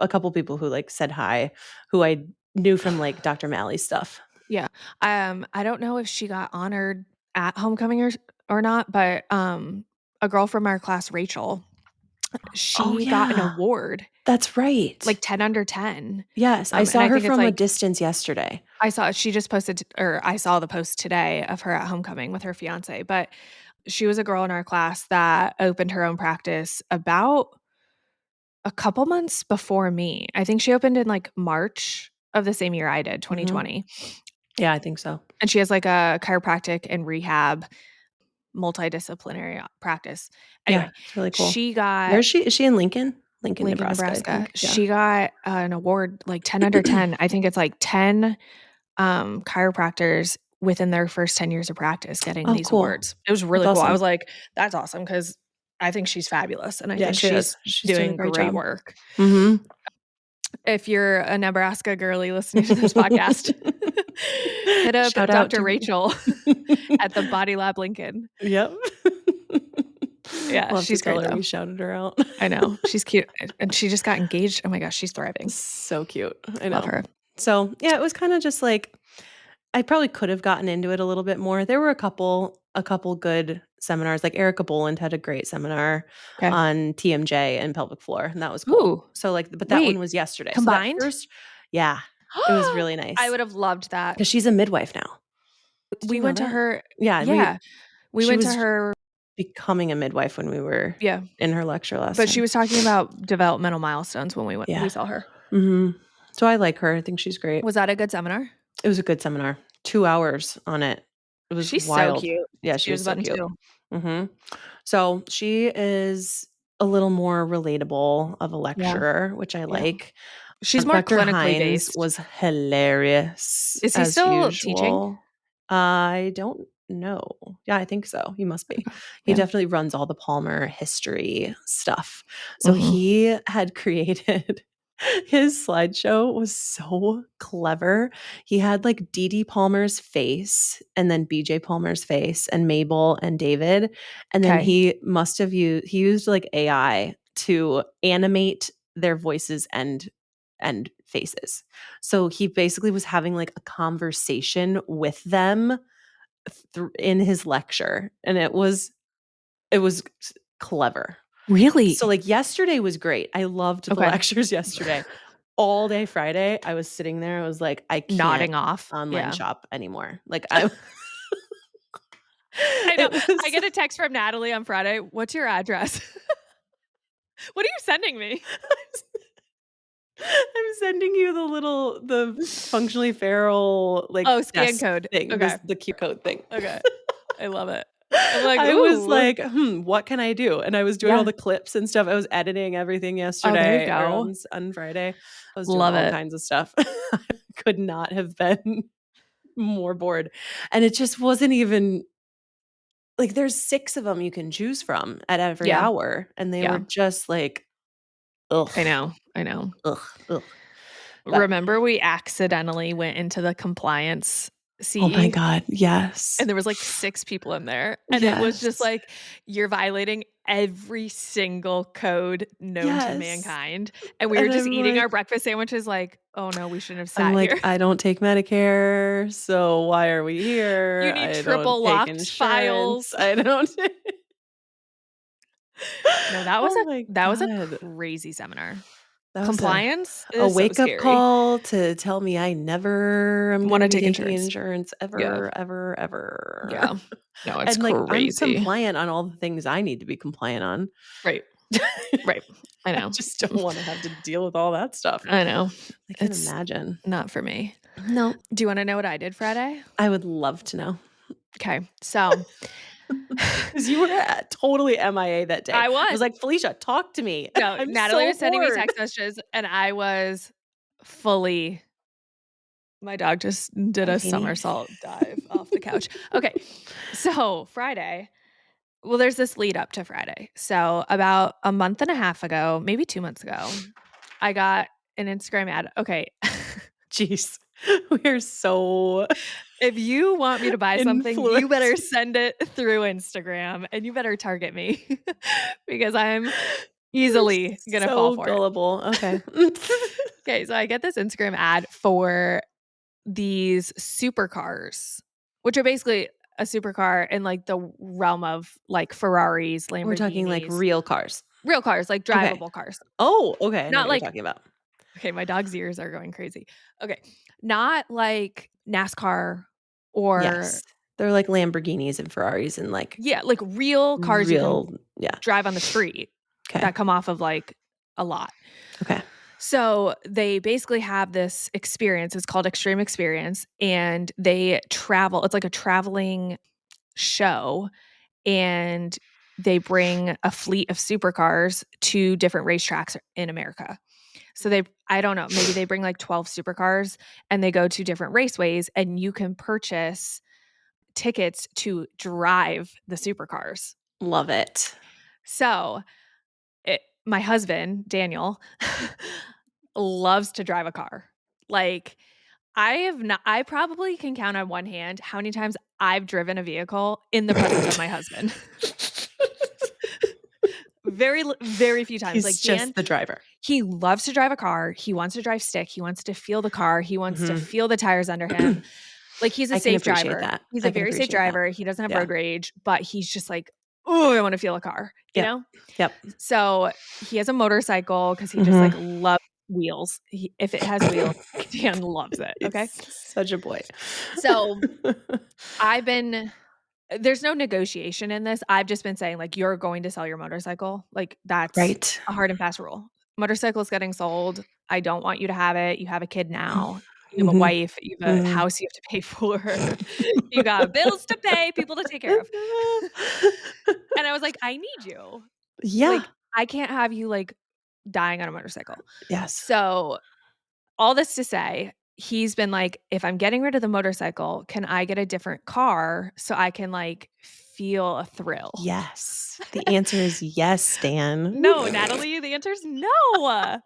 Speaker 1: couple people who, like, said hi, who I knew from, like, Dr. Malley's stuff.
Speaker 2: Yeah. I don't know if she got honored at homecoming or not, but, a girl from our class, Rachel,
Speaker 1: Oh,
Speaker 2: she got an
Speaker 1: yeah.
Speaker 2: award,
Speaker 1: That's right.
Speaker 2: like 10 under 10.
Speaker 1: Yes, I
Speaker 2: And
Speaker 1: saw
Speaker 2: I
Speaker 1: her
Speaker 2: think it's
Speaker 1: from a
Speaker 2: like
Speaker 1: distance yesterday.
Speaker 2: she just posted or I saw the post today of her at homecoming with her fiancé, but she was a girl in our class that opened her own practice about a couple months before me. I think she opened in, like, March of the same year I did,
Speaker 1: Mhm.
Speaker 2: 2020,
Speaker 1: Yeah, I think so.
Speaker 2: and she has, like, a chiropractic and rehab multidisciplinary practice.
Speaker 1: Yeah,
Speaker 2: Anyway,
Speaker 1: it's really cool.
Speaker 2: she got
Speaker 1: Where is she? Is she in Lincoln? Lincoln,
Speaker 2: Lincoln,
Speaker 1: Nebraska, I
Speaker 2: Nebraska.
Speaker 1: think. Yeah.
Speaker 2: She got an award, like 10 under 10. I think it's like 10 chiropractors within their first 10 years of practice getting
Speaker 1: Oh,
Speaker 2: these
Speaker 1: cool.
Speaker 2: awards. It was
Speaker 1: That's
Speaker 2: really cool. I
Speaker 1: awesome.
Speaker 2: was like, that's awesome because I think she's fabulous and I
Speaker 1: Yeah,
Speaker 2: think
Speaker 1: she is.
Speaker 2: she's
Speaker 1: She's doing a
Speaker 2: doing
Speaker 1: great
Speaker 2: great
Speaker 1: job.
Speaker 2: work.
Speaker 1: Mhm.
Speaker 2: If you're a Nebraska girly listening to this podcast, hit up
Speaker 1: Shout out
Speaker 2: Dr.
Speaker 1: to
Speaker 2: Rachel at the Body Lab Lincoln.
Speaker 1: Yep.
Speaker 2: Yeah,
Speaker 1: We'll have to
Speaker 2: she's
Speaker 1: tell
Speaker 2: great
Speaker 1: her
Speaker 2: though.
Speaker 1: we shouted her out.
Speaker 2: I know. She's cute. And she just got engaged. Oh my gosh, she's thriving.
Speaker 1: So cute. I
Speaker 2: Love
Speaker 1: know.
Speaker 2: her.
Speaker 1: So, yeah, it was kinda just like I probably could have gotten into it a little bit more. There were a couple good seminars, like Erica Boland had a great seminar
Speaker 2: Okay.
Speaker 1: on TMJ and pelvic floor, and that was cool.
Speaker 2: Ooh,
Speaker 1: So, like but that one
Speaker 2: wait,
Speaker 1: was yesterday. So that
Speaker 2: combined?
Speaker 1: first yeah, it was really
Speaker 2: I
Speaker 1: nice
Speaker 2: would have loved that.
Speaker 1: because she's a midwife now. Did
Speaker 2: We
Speaker 1: you know
Speaker 2: went to
Speaker 1: that?
Speaker 2: her
Speaker 1: Yeah,
Speaker 2: Yeah, we
Speaker 1: she
Speaker 2: went to
Speaker 1: was
Speaker 2: her
Speaker 1: becoming a midwife when we were
Speaker 2: yeah,
Speaker 1: in her lecture last
Speaker 2: but she
Speaker 1: time.
Speaker 2: was talking about developmental milestones when we
Speaker 1: Yeah.
Speaker 2: saw her.
Speaker 1: Mhm. So I like her. I think she's great.
Speaker 2: Was that a good seminar?
Speaker 1: It was a good seminar. 2 hours on it. It was
Speaker 2: She's so
Speaker 1: wild.
Speaker 2: cute.
Speaker 1: Yeah,
Speaker 2: She
Speaker 1: she
Speaker 2: was
Speaker 1: was
Speaker 2: a
Speaker 1: so
Speaker 2: button
Speaker 1: cute.
Speaker 2: too.
Speaker 1: Mhm. So she is a little more relatable of a
Speaker 2: Yeah,
Speaker 1: lecturer, which I
Speaker 2: yeah.
Speaker 1: like.
Speaker 2: She's more
Speaker 1: Dr.
Speaker 2: clinically
Speaker 1: Hines
Speaker 2: based.
Speaker 1: was hilarious
Speaker 2: Is he
Speaker 1: as
Speaker 2: still teaching?
Speaker 1: usual. I don't know. Yeah, I think so. He must be.
Speaker 2: Okay.
Speaker 1: He
Speaker 2: Yeah.
Speaker 1: definitely runs all the Palmer history stuff. So
Speaker 2: Mhm.
Speaker 1: he had created his slideshow was so clever. He had like Dee Dee Palmer's face and then BJ Palmer's face and Mabel and David. And then
Speaker 2: Okay.
Speaker 1: he used like AI to animate their voices and faces. So he basically was having like a conversation with them in his lecture and it was clever. So,
Speaker 2: Really?
Speaker 1: like, yesterday was great. I loved the
Speaker 2: Okay.
Speaker 1: lectures yesterday. All day Friday, I was sitting there, I was like, "I can't
Speaker 2: Nodding off.
Speaker 1: online
Speaker 2: Yeah.
Speaker 1: shop anymore." Like, I
Speaker 2: I know.
Speaker 1: it
Speaker 2: I
Speaker 1: was
Speaker 2: get a text from Natalie on Friday. "What's your address?" "What are you sending me?"
Speaker 1: I'm sending you the functionally feral
Speaker 2: Oh, scan
Speaker 1: desk
Speaker 2: code.
Speaker 1: thing,
Speaker 2: Okay.
Speaker 1: the Q code thing.
Speaker 2: Okay. I love it. I'm like,
Speaker 1: I was
Speaker 2: "Ooh."
Speaker 1: like, what can I do? And I was doing all
Speaker 2: Yeah.
Speaker 1: the clips and stuff. I was editing everything
Speaker 2: Oh, there you
Speaker 1: yesterday or
Speaker 2: go.
Speaker 1: on Friday. I was doing
Speaker 2: Love
Speaker 1: all
Speaker 2: it.
Speaker 1: kinds of stuff. I could not have been more bored. And it just wasn't even like there's 6 of them you can choose from at every
Speaker 2: Yeah.
Speaker 1: hour, and they were
Speaker 2: Yeah.
Speaker 1: just like, ugh,
Speaker 2: I know. I know.
Speaker 1: ugh, ugh. But
Speaker 2: Remember we accidentally went into the compliance
Speaker 1: oh my
Speaker 2: CE?
Speaker 1: god, yes.
Speaker 2: And there was, like, 6 people in there, and it was just
Speaker 1: Yes.
Speaker 2: like, you're violating every single code known to
Speaker 1: Yes.
Speaker 2: mankind, and we were
Speaker 1: And
Speaker 2: just eating our breakfast sandwiches like, "Oh, no, we shouldn't have
Speaker 1: I'm
Speaker 2: sat
Speaker 1: like,
Speaker 2: here."
Speaker 1: "I don't take Medicare, so why are we
Speaker 2: You
Speaker 1: here?
Speaker 2: need
Speaker 1: I don't
Speaker 2: triple
Speaker 1: take
Speaker 2: locked
Speaker 1: insurance.
Speaker 2: files.
Speaker 1: I don't."
Speaker 2: No,
Speaker 1: Oh my
Speaker 2: that was a
Speaker 1: god.
Speaker 2: crazy seminar.
Speaker 1: That was
Speaker 2: Compliance
Speaker 1: a
Speaker 2: is so
Speaker 1: wake-up
Speaker 2: scary.
Speaker 1: call to tell me I never am gonna
Speaker 2: Wanna
Speaker 1: be
Speaker 2: take
Speaker 1: taking
Speaker 2: insurance.
Speaker 1: insurance
Speaker 2: Yeah.
Speaker 1: ever, ever, ever.
Speaker 2: Yeah. No, it's
Speaker 1: And, like, I'm
Speaker 2: crazy.
Speaker 1: compliant on all the things I need to be compliant on.
Speaker 2: Right. Right. I
Speaker 1: I
Speaker 2: know.
Speaker 1: just don't wanna have to deal with all that stuff.
Speaker 2: I know.
Speaker 1: I can't
Speaker 2: It's
Speaker 1: imagine.
Speaker 2: not for me.
Speaker 1: No,
Speaker 2: Do you wanna know what I did Friday?
Speaker 1: I would love to know.
Speaker 2: Okay. So
Speaker 1: 'Cause you were, totally MIA that day.
Speaker 2: I
Speaker 1: I
Speaker 2: was.
Speaker 1: was like, "Felicia, talk to me.
Speaker 2: No,
Speaker 1: I'm
Speaker 2: Natalie
Speaker 1: so
Speaker 2: was sending me
Speaker 1: bored."
Speaker 2: text messages, and I was fully my dog just did a
Speaker 1: Spontaneous.
Speaker 2: somersault dive off the couch. Okay. So, Friday well, there's this lead up to Friday. So, about a month and a half ago, maybe 2 months ago, I got an Instagram ad. Okay.
Speaker 1: Jeez. We're so
Speaker 2: If you want me to buy something, you better
Speaker 1: influenced.
Speaker 2: send it through Instagram, and you better target me because I'm
Speaker 1: You're
Speaker 2: easily gonna fall
Speaker 1: so
Speaker 2: for it.
Speaker 1: gullible. Okay.
Speaker 2: Okay, so I get this Instagram ad for these supercars, which are basically a supercar in, like, the realm of, like, Ferraris,
Speaker 1: We're talking, like,
Speaker 2: Lamborghinis,
Speaker 1: real cars.
Speaker 2: real cars, like,
Speaker 1: Okay.
Speaker 2: drivable cars.
Speaker 1: Oh, okay, I know
Speaker 2: Not
Speaker 1: what you're
Speaker 2: like
Speaker 1: talking about.
Speaker 2: okay, my dog's ears are going crazy. Okay, not like NASCAR or
Speaker 1: Yes. They're like Lamborghinis and Ferraris and, like,
Speaker 2: yeah, like, real cars you can
Speaker 1: real yeah.
Speaker 2: drive on the street
Speaker 1: Okay.
Speaker 2: that come off of, like, a lot.
Speaker 1: Okay.
Speaker 2: So, they basically have this experience, it's called Extreme Experience, and they travel it's like a traveling show, and they bring a fleet of supercars to different racetracks in America. So they I don't know, maybe they bring like 12 supercars and they go to different raceways and you can purchase tickets to drive the supercars.
Speaker 1: Love it.
Speaker 2: So, my husband, Daniel, loves to drive a car. Like I probably can count on one hand how many times I've driven a vehicle in the presence of my husband. Very few times.
Speaker 1: He's
Speaker 2: Like Dan,
Speaker 1: just the driver.
Speaker 2: he loves to drive a car. He wants to drive stick. He wants to feel the car. He wants to
Speaker 1: Mhm.
Speaker 2: feel the tires under him. Like he's a
Speaker 1: I can
Speaker 2: safe
Speaker 1: appreciate
Speaker 2: driver.
Speaker 1: that.
Speaker 2: He's a
Speaker 1: I can
Speaker 2: very safe
Speaker 1: appreciate that.
Speaker 2: driver. He doesn't have
Speaker 1: Yeah.
Speaker 2: road rage, but he's just like, "Oh, I want to feel a car," you
Speaker 1: Yep.
Speaker 2: know?
Speaker 1: Yep.
Speaker 2: So, he has a motorcycle because he just like
Speaker 1: Mhm.
Speaker 2: loves wheels. If it has wheels, Dan loves it, okay?
Speaker 1: He's such a boy.
Speaker 2: So, I've been there's no negotiation in this. I've just been saying, like, "You're going to sell your motorcycle." Like, that's
Speaker 1: Right.
Speaker 2: a hard and fast rule. Motorcycle is getting sold. I don't want you to have it. You have a kid now. You have a
Speaker 1: Mhm.
Speaker 2: wife. You have a
Speaker 1: Mhm.
Speaker 2: house you have to pay for. You got bills to pay, people to take care of. And I was like, "I need you.
Speaker 1: Yeah.
Speaker 2: Like, I can't have you, like, dying on a motorcycle."
Speaker 1: Yes.
Speaker 2: So, all this to say, he's been like, "If I'm getting rid of the motorcycle, can I get a different car so I can, like, feel a thrill?"
Speaker 1: Yes. The answer is yes, Dan.
Speaker 2: No, Natalie, the answer is no.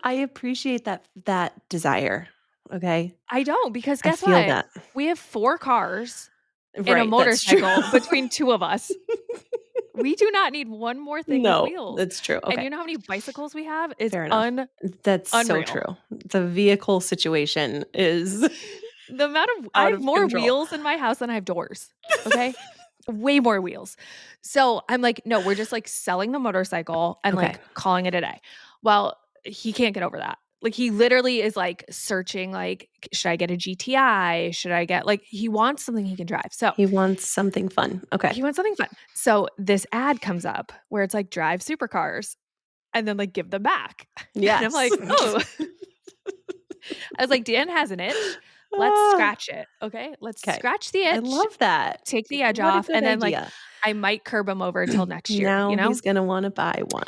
Speaker 1: I appreciate that desire, okay?
Speaker 2: I don't because
Speaker 1: I
Speaker 2: guess
Speaker 1: feel
Speaker 2: what?
Speaker 1: that.
Speaker 2: We have 4 cars and a
Speaker 1: Right, that's true.
Speaker 2: motorcycle between 2 of us. We do not need one more thing with
Speaker 1: No,
Speaker 2: wheels.
Speaker 1: that's true.
Speaker 2: And
Speaker 1: Okay,
Speaker 2: you know how many bicycles we have? It's
Speaker 1: fair enough. That's so
Speaker 2: unreal.
Speaker 1: true. The vehicle situation is
Speaker 2: The amount of I
Speaker 1: out
Speaker 2: have
Speaker 1: of
Speaker 2: more
Speaker 1: control.
Speaker 2: wheels in my house than I have doors, okay? Way more wheels. So, I'm like, "No, we're just, like, selling the motorcycle and,
Speaker 1: Okay.
Speaker 2: like, calling it a day." Well, he can't get over that. Like, he literally is, like, searching, like, "Should I get a GTI? Should I get" like, he wants something he can drive. So,
Speaker 1: He wants something fun. Okay.
Speaker 2: he wants something fun. So, this ad comes up where it's like, "Drive supercars." and then like give them back.
Speaker 1: Yes.
Speaker 2: And I'm like, oh. I was like, Dan has an itch. Let's scratch it. Okay. Let's scratch the itch.
Speaker 1: I love that.
Speaker 2: Take the edge
Speaker 1: What a
Speaker 2: off.
Speaker 1: good
Speaker 2: And then like
Speaker 1: idea.
Speaker 2: I might curb him over till next year.
Speaker 1: Now
Speaker 2: You know?
Speaker 1: he's going to want to buy one.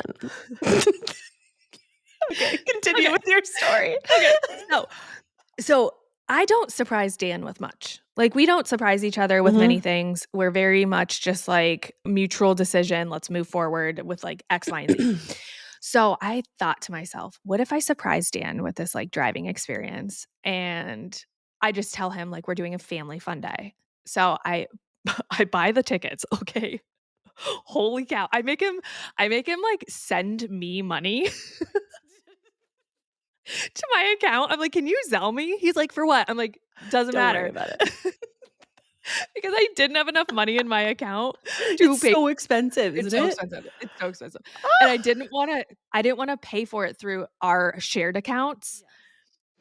Speaker 1: Okay. Continue with your story.
Speaker 2: Okay. So I don't surprise Dan with much. Like we don't surprise each other with many things. We're very much just like mutual decision. Let's move forward with like X, Y, and Z. So I thought to myself, what if I surprise Dan with this like driving experience and I just tell him like we're doing a family fun day. So I buy the tickets. Okay. Holy cow. I make him like send me money to my account. I'm like, "Can you Zelle me?" He's like, "For what?" I'm like, "Doesn't
Speaker 1: Don't
Speaker 2: matter."
Speaker 1: worry about it.
Speaker 2: Because I didn't have enough money in my account to
Speaker 1: It's
Speaker 2: pay.
Speaker 1: so expensive,
Speaker 2: It's
Speaker 1: isn't
Speaker 2: so
Speaker 1: it?
Speaker 2: expensive. It's so expensive. And I didn't wanna pay for it through our shared accounts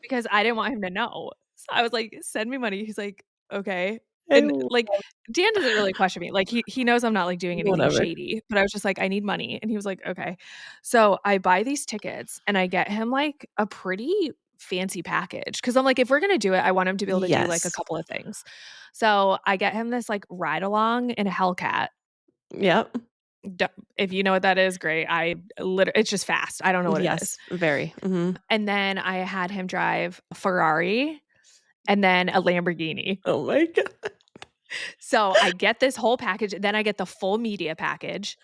Speaker 2: because I didn't want him to know. So I was like, "Send me money." He's like, "Okay."
Speaker 1: I
Speaker 2: And,
Speaker 1: love
Speaker 2: like, Dan doesn't really question me. Like, he knows I'm not, like, doing anything
Speaker 1: whatever.
Speaker 2: shady, but I was just like, "I need money." And he was like, "Okay." So I buy these tickets and I get him, like, a pretty fancy package because I'm like, if we're gonna do it, I want him to be able to do, like, a
Speaker 1: Yes.
Speaker 2: couple of things. So I get him this, like, ride along in a Hellcat.
Speaker 1: Yep.
Speaker 2: D If you know what that is, great. It's just fast. I don't know what it is.
Speaker 1: Yes. Very.
Speaker 2: And then I had him drive a Ferrari and then a Lamborghini.
Speaker 1: Oh my God.
Speaker 2: So I get this whole package, then I get the full media package,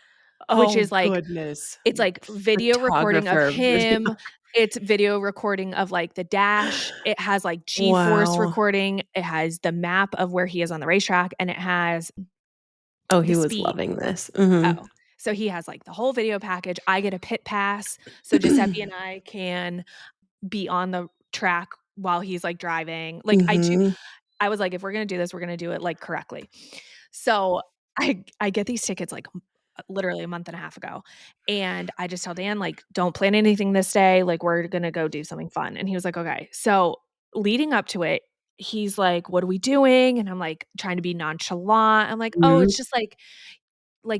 Speaker 2: which
Speaker 1: Oh
Speaker 2: is like
Speaker 1: goodness.
Speaker 2: it's like video recording of
Speaker 1: Photographer video.
Speaker 2: him, it's video recording of, like, the dash, it has, like, G-force
Speaker 1: Wow.
Speaker 2: recording, it has the map of where he is on the racetrack, and it has
Speaker 1: Oh,
Speaker 2: the
Speaker 1: he was
Speaker 2: speed.
Speaker 1: loving this.
Speaker 2: Oh, so he has, like, the whole video package, I get a pit pass, so Giuseppe and I can be on the track while he's, like, driving. Like, I was like, "If we're gonna do this, we're gonna do it, like, correctly." So, I get these tickets, like, literally a month and a half ago, and I just tell Dan, like, "Don't plan anything this day, like, we're gonna go do something fun." And he was like, "Okay." So, leading up to it, he's like, "What are we doing?" And I'm, like, trying to be nonchalant. I'm like, "Oh, it's just, like,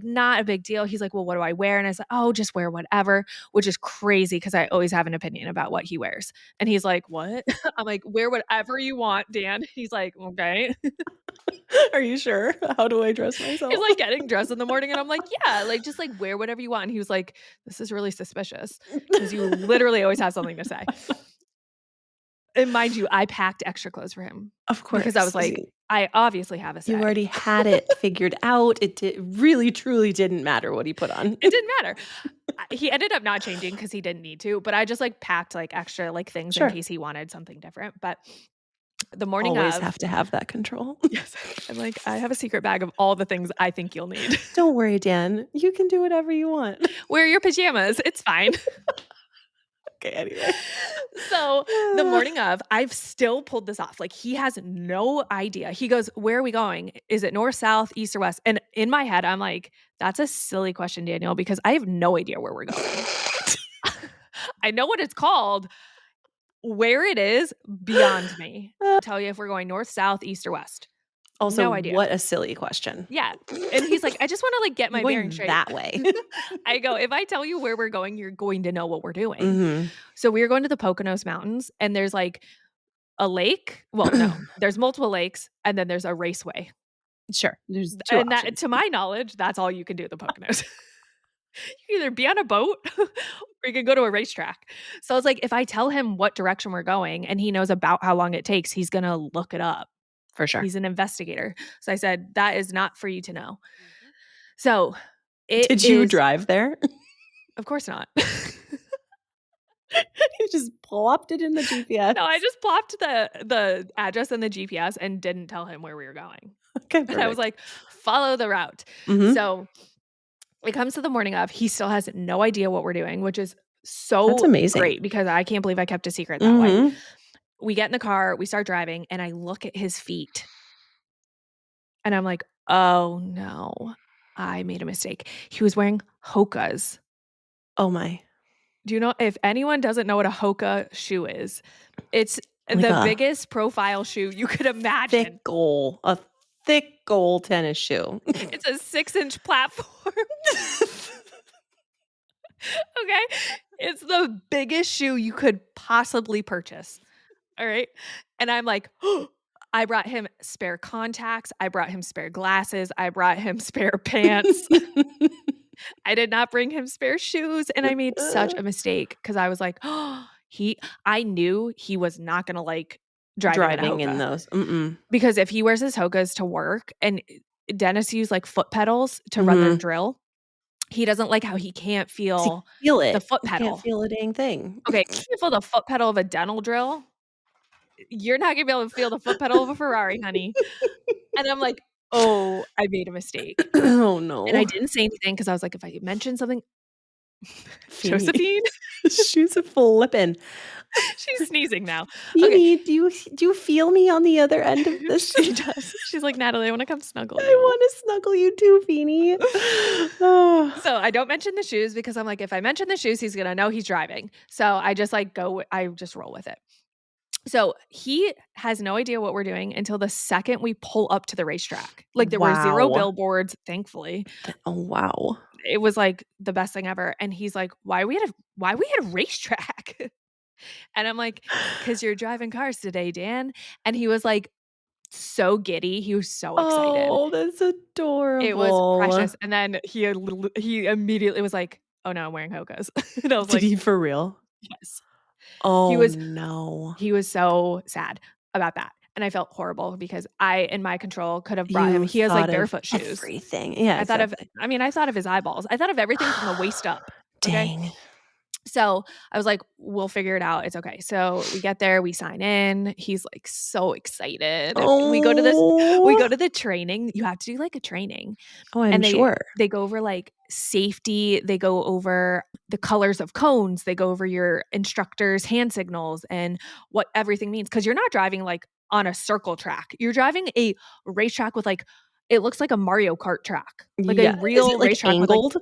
Speaker 2: not a big deal." He's like, "Well, what do I wear?" And I said, "Oh, just wear whatever," which is crazy because I always have an opinion about what he wears. And he's like, "What?" I'm like, "Wear whatever you want, Dan." He's like, "Okay."
Speaker 1: Are you sure? How do I dress
Speaker 2: He's
Speaker 1: myself?
Speaker 2: like getting dressed in the morning, and I'm like, "Yeah, like, just, like, wear whatever you want." And he was like, "This is really suspicious because you literally always have something to say." And mind you, I packed extra clothes for him
Speaker 1: Of
Speaker 2: because I
Speaker 1: course.
Speaker 2: was like, I obviously have a
Speaker 1: You
Speaker 2: say.
Speaker 1: already had it figured out. Really truly didn't matter what he put on.
Speaker 2: It didn't matter. He ended up not changing because he didn't need to, but I just, like, packed, like, extra, like, things in
Speaker 1: Sure.
Speaker 2: case he wanted something different. But the morning
Speaker 1: Always
Speaker 2: of
Speaker 1: have to have that control.
Speaker 2: yes, I'm like, "I have a secret bag of all the things I think you'll need.
Speaker 1: Don't worry, Dan. You can do whatever you want.
Speaker 2: Wear your pajamas, it's fine."
Speaker 1: Okay, anyway.
Speaker 2: So, the morning of, I've still pulled this off, like, he has no idea. He goes, "Where are we going? Is it north, south, east, or west?" And in my head, I'm like, "That's a silly question, Daniel, because I have no idea where we're going." I know what it's called. Where it is, beyond me. Tell you if we're going north, south, east, or west.
Speaker 1: Also,
Speaker 2: No idea.
Speaker 1: what a silly question.
Speaker 2: Yeah. And he's like, "I just wanna, like, get
Speaker 1: We're
Speaker 2: my
Speaker 1: going
Speaker 2: bearings straight."
Speaker 1: that way.
Speaker 2: I go, "If I tell you where we're going, you're going to know what we're doing."
Speaker 1: Mhm.
Speaker 2: So we are going to the Poconos Mountains, and there's, like, a lake. Well, no, there's multiple lakes, and then there's a raceway.
Speaker 1: Sure. There's 2
Speaker 2: And that,
Speaker 1: options.
Speaker 2: to my knowledge, that's all you can do at the Poconos. You can either be on a boat or you can go to a racetrack. So I was like, if I tell him what direction we're going and he knows about how long it takes, he's gonna look it up.
Speaker 1: For sure.
Speaker 2: He's an investigator. So I said, "That is not for you to know." So it
Speaker 1: Did you
Speaker 2: is
Speaker 1: drive there?
Speaker 2: of course not.
Speaker 1: You just plopped it in the GPS.
Speaker 2: No, I just plopped the address in the GPS and didn't tell him where we were going.
Speaker 1: Okay,
Speaker 2: And I was
Speaker 1: perfect.
Speaker 2: like, "Follow the route."
Speaker 1: Mhm.
Speaker 2: So it comes to the morning of, he still has no idea what we're doing, which is
Speaker 1: That's
Speaker 2: so
Speaker 1: amazing.
Speaker 2: great because I can't believe I kept a secret that way.
Speaker 1: Mhm.
Speaker 2: We get in the car, we start driving, and I look at his feet, and I'm like, "Oh, no. I made a mistake." He was wearing Hokas.
Speaker 1: Oh my.
Speaker 2: Do you know if anyone doesn't know what a Hoka shoe is, it's
Speaker 1: Like
Speaker 2: the
Speaker 1: a
Speaker 2: biggest profile shoe you could imagine.
Speaker 1: a thick goal tennis shoe.
Speaker 2: It's a 6-inch platform. Okay? It's the biggest shoe you could possibly purchase. All right? And I'm like, I brought him spare contacts. I brought him spare glasses. I brought him spare pants. I did not bring him spare shoes, and I made such a mistake because I was like, I knew he was not gonna like driving in a
Speaker 1: Driving in
Speaker 2: Hoka.
Speaker 1: those. Mm-mm.
Speaker 2: Because if he wears his Hokas to work and dentists use like foot pedals to run their
Speaker 1: Mhm.
Speaker 2: drill, he doesn't like how he can't
Speaker 1: So you
Speaker 2: feel
Speaker 1: feel
Speaker 2: the
Speaker 1: it.
Speaker 2: foot
Speaker 1: You can't
Speaker 2: pedal.
Speaker 1: feel a dang thing.
Speaker 2: Okay, you can feel the foot pedal of a dental drill. You're not gonna be able to feel the foot pedal of a Ferrari, honey. And I'm like, "Oh, I made a mistake."
Speaker 1: Oh,
Speaker 2: And I
Speaker 1: no.
Speaker 2: didn't say anything because I was like, if I mention something
Speaker 1: Feeny.
Speaker 2: Josephine?
Speaker 1: Shoes are flipping.
Speaker 2: She's sneezing now. Okay.
Speaker 1: Feeny, do you feel me on the other end of this?
Speaker 2: She does. She's like, "Natalie, I wanna come snuggle
Speaker 1: I
Speaker 2: you."
Speaker 1: wanna snuggle you too, Feeny. Oh.
Speaker 2: So, I don't mention the shoes because I'm like, if I mention the shoes, he's gonna know he's driving. So, I just, like, I just roll with it. So, he has no idea what we're doing until the second we pull up to the racetrack. Like, there were 0
Speaker 1: Wow.
Speaker 2: billboards, thankfully.
Speaker 1: Oh, wow.
Speaker 2: It was, like, the best thing ever, and he's like, "Why we at a racetrack?" And I'm like, "'Cause you're driving cars today, Dan." And he was, like, so giddy. He was so excited.
Speaker 1: Oh, that's
Speaker 2: It was
Speaker 1: adorable.
Speaker 2: precious, and then he immediately was like, "Oh, no, I'm wearing Hokas." And I was
Speaker 1: Did
Speaker 2: like,
Speaker 1: he for real?
Speaker 2: "Yes." He
Speaker 1: Oh,
Speaker 2: was
Speaker 1: no.
Speaker 2: he was so sad about that, and I felt horrible because I, in my control, could have brought him
Speaker 1: You
Speaker 2: he has, like,
Speaker 1: thought of
Speaker 2: barefoot shoes.
Speaker 1: everything. Yeah, exactly.
Speaker 2: I thought of his eyeballs. I thought of everything from the waist up, okay?
Speaker 1: Dang.
Speaker 2: So, I was like, "We'll figure it out. It's okay." So, we get there, we sign in. He's, like, so excited. We go
Speaker 1: Oh.
Speaker 2: to the training. You have to do, like, a training.
Speaker 1: Oh, I'm
Speaker 2: And
Speaker 1: sure.
Speaker 2: they go over, like, safety, they go over the colors of cones, they go over your instructor's hand signals and what everything means. Because 'cause you're not driving, like, on a circle track. You're driving a racetrack with, like it looks like a Mario Kart track, like a
Speaker 1: Yeah. Is it,
Speaker 2: real
Speaker 1: like,
Speaker 2: racetrack with, like
Speaker 1: angled?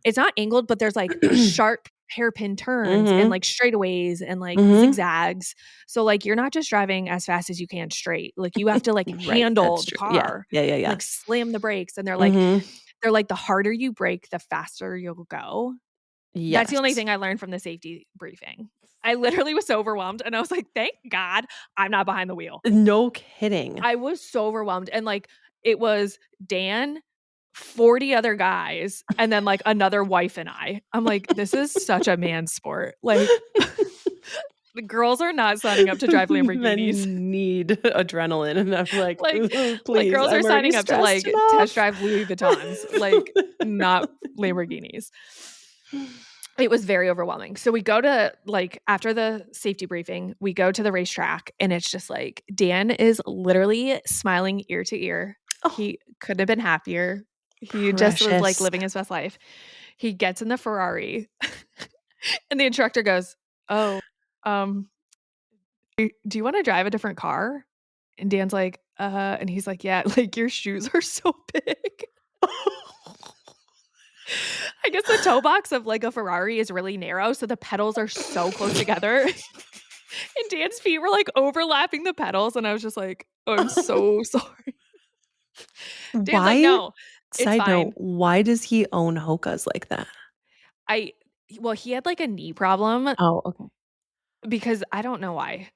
Speaker 2: it's not angled, but there's, like, sharp hairpin turns and,
Speaker 1: Mhm.
Speaker 2: like, straightaways and, like,
Speaker 1: Mhm.
Speaker 2: zigzags. So, like, you're not just driving as fast as you can straight. Like, you have to, like,
Speaker 1: Right,
Speaker 2: handle
Speaker 1: that's
Speaker 2: the
Speaker 1: true. Yeah.
Speaker 2: car,
Speaker 1: Yeah, yeah, yeah.
Speaker 2: like, slam the brakes, and
Speaker 1: Mhm.
Speaker 2: they're like, "The harder you brake, the faster you'll go." That's the only
Speaker 1: Yes.
Speaker 2: thing I learned from the safety briefing. I literally was so overwhelmed, and I was like, "Thank God I'm not behind the wheel."
Speaker 1: No kidding.
Speaker 2: I was so overwhelmed, and, like, it was Dan, 40 other guys, and then, like, another wife and I. I'm like, "This is such a man sport." Like, the girls are not signing up to drive Lamborghinis.
Speaker 1: Men need adrenaline, and I'm like,
Speaker 2: Like like,
Speaker 1: please,
Speaker 2: girls are
Speaker 1: I'm already
Speaker 2: signing up to,
Speaker 1: stressed
Speaker 2: like, test
Speaker 1: enough."
Speaker 2: drive Louis Vuittons, like, not Lamborghinis. It was very overwhelming. So we go to like, after the safety briefing, we go to the racetrack, and it's just like, Dan is literally smiling ear to ear.
Speaker 1: Oh,
Speaker 2: He couldn't have been happier. He just was, like,
Speaker 1: precious.
Speaker 2: living his best life. He gets in the Ferrari, and the instructor goes, "Oh, um, do you wanna drive a different car?" And Dan's like, and he's like, "Yeah, like, your shoes are so big." I guess the toe box of, like, a Ferrari is really narrow, so the pedals are so close together, and Dan's feet were, like, overlapping the pedals, and I was just like, "Oh, I'm so sorry." Dan's like,
Speaker 1: Why
Speaker 2: "No, it's
Speaker 1: Side note,
Speaker 2: fine."
Speaker 1: why does he own Hokas like that?
Speaker 2: I well, he had, like, a knee problem
Speaker 1: Oh, okay.
Speaker 2: because I don't know why,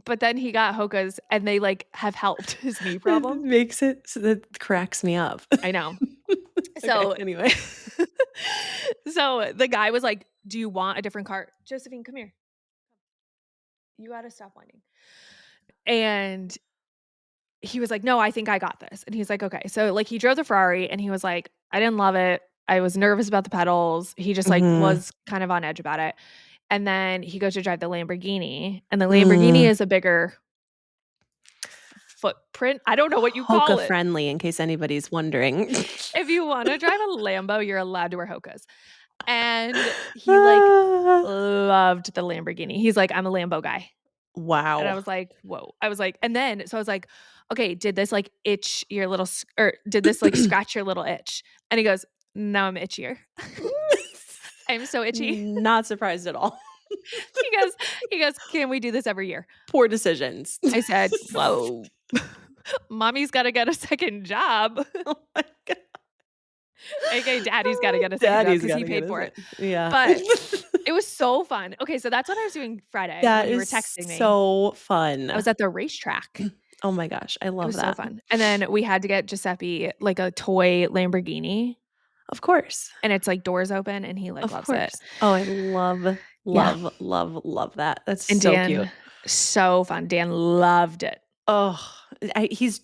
Speaker 2: but then he got Hokas, and they, like, have helped his knee
Speaker 1: It
Speaker 2: problem.
Speaker 1: makes it so that cracks me up.
Speaker 2: I know.
Speaker 1: Okay,
Speaker 2: So
Speaker 1: anyway.
Speaker 2: so the guy was like, "Do you want a different car?" "Josephine, come here. You gotta stop whining." And he was like, "No, I think I got this." And he's like, "Okay." So, like, he drove the Ferrari, and he was like, "I didn't love it. I was nervous about the pedals." He just, like,
Speaker 1: Mhm.
Speaker 2: was kind of on edge about it. And then he goes to drive the Lamborghini, and the Lamborghini
Speaker 1: Mm.
Speaker 2: is a bigger footprint. I don't know what you
Speaker 1: Hoka
Speaker 2: call it.
Speaker 1: friendly, in case anybody's wondering.
Speaker 2: If you wanna drive a Lambo, you're allowed to wear Hokas. And he, like,
Speaker 1: Ah.
Speaker 2: loved the Lamborghini. He's like, "I'm a Lambo guy." And I
Speaker 1: Wow.
Speaker 2: was like, "Whoa." I was like and then so I was like, "Okay, did this, like, itch your little s or did this, like, scratch your little itch?" And he goes, "Now I'm itchier." I'm so itchy.
Speaker 1: Not surprised at all.
Speaker 2: He goes he goes, "Can we do this every year?"
Speaker 1: Poor decisions.
Speaker 2: I said, "Whoa. Mommy's gotta get a second job."
Speaker 1: Oh my god.
Speaker 2: AKA daddy's got to get a second job
Speaker 3: Daddy's
Speaker 2: because he
Speaker 3: gotta get
Speaker 2: paid
Speaker 3: his
Speaker 2: for it.
Speaker 3: yeah.
Speaker 2: But it was so fun. Okay, so that's what I was doing Friday
Speaker 3: That
Speaker 2: when you were
Speaker 3: is
Speaker 2: texting me.
Speaker 3: so
Speaker 2: I was
Speaker 3: fun.
Speaker 2: at the racetrack.
Speaker 3: Oh my gosh, I
Speaker 2: It
Speaker 3: love
Speaker 2: was so
Speaker 3: that.
Speaker 2: fun. And then we had to get Giuseppe like a toy Lamborghini,
Speaker 3: Of course.
Speaker 2: and it's like doors open and he like
Speaker 3: Of
Speaker 2: loves it.
Speaker 3: course. Oh, I love,
Speaker 2: Yeah.
Speaker 3: love, love, love that. That's
Speaker 2: And
Speaker 3: so cute.
Speaker 2: Dan, so fun. Dan loved it.
Speaker 3: Oh, he's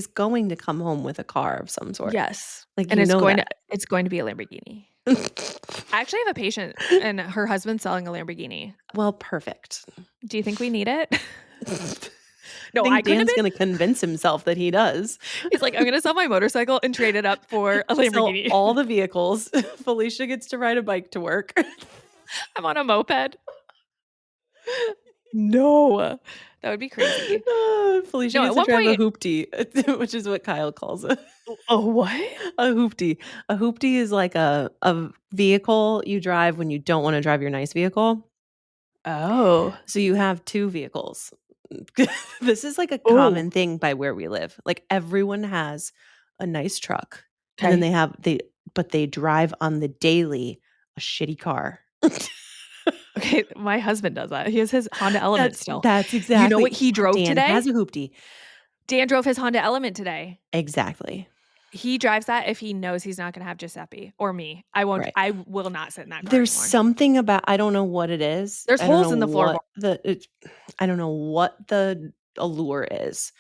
Speaker 3: going to come home with a car of some sort.
Speaker 2: Yes.
Speaker 3: Like,
Speaker 2: And
Speaker 3: you know that.
Speaker 2: it's going to be a Lamborghini. I actually have a patient and her husband's selling a Lamborghini.
Speaker 3: Well, perfect.
Speaker 2: Do you think we need it?
Speaker 3: I
Speaker 2: No, I
Speaker 3: think
Speaker 2: couldn't have
Speaker 3: Dan's
Speaker 2: been.
Speaker 3: gonna convince himself that he does.
Speaker 2: He's like, I'm gonna sell my motorcycle and trade it up for a
Speaker 3: Sell
Speaker 2: Lamborghini.
Speaker 3: all the vehicles. Felicia gets to ride a bike to work.
Speaker 2: I'm on a moped. No, that would be crazy.
Speaker 3: Felicia
Speaker 2: No,
Speaker 3: gets
Speaker 2: at
Speaker 3: to
Speaker 2: one
Speaker 3: drive a
Speaker 2: point.
Speaker 3: hoopty, which is what Kyle calls it.
Speaker 2: Oh, what?
Speaker 3: A hoopty. A hoopty is like a vehicle you drive when you don't want to drive your nice vehicle.
Speaker 2: Oh.
Speaker 3: So you have 2 vehicles. This is like a
Speaker 2: Oh.
Speaker 3: common thing by where we live. Like everyone has a nice truck and then
Speaker 2: Okay.
Speaker 3: but they drive on the daily a shitty car.
Speaker 2: Okay, my husband does that. He has his Honda Element still.
Speaker 3: That's
Speaker 2: You know what
Speaker 3: exactly
Speaker 2: he drove
Speaker 3: Dan has
Speaker 2: today?
Speaker 3: a hoopty.
Speaker 2: Dan drove his Honda Element today.
Speaker 3: Exactly.
Speaker 2: He drives that if he knows he's not gonna have Giuseppe or me.
Speaker 3: Right.
Speaker 2: I will not sit in that car
Speaker 3: There's
Speaker 2: anymore.
Speaker 3: something about I don't know what it is.
Speaker 2: There's
Speaker 3: I don't know
Speaker 2: holes in the floorboard.
Speaker 3: I don't know what the allure is.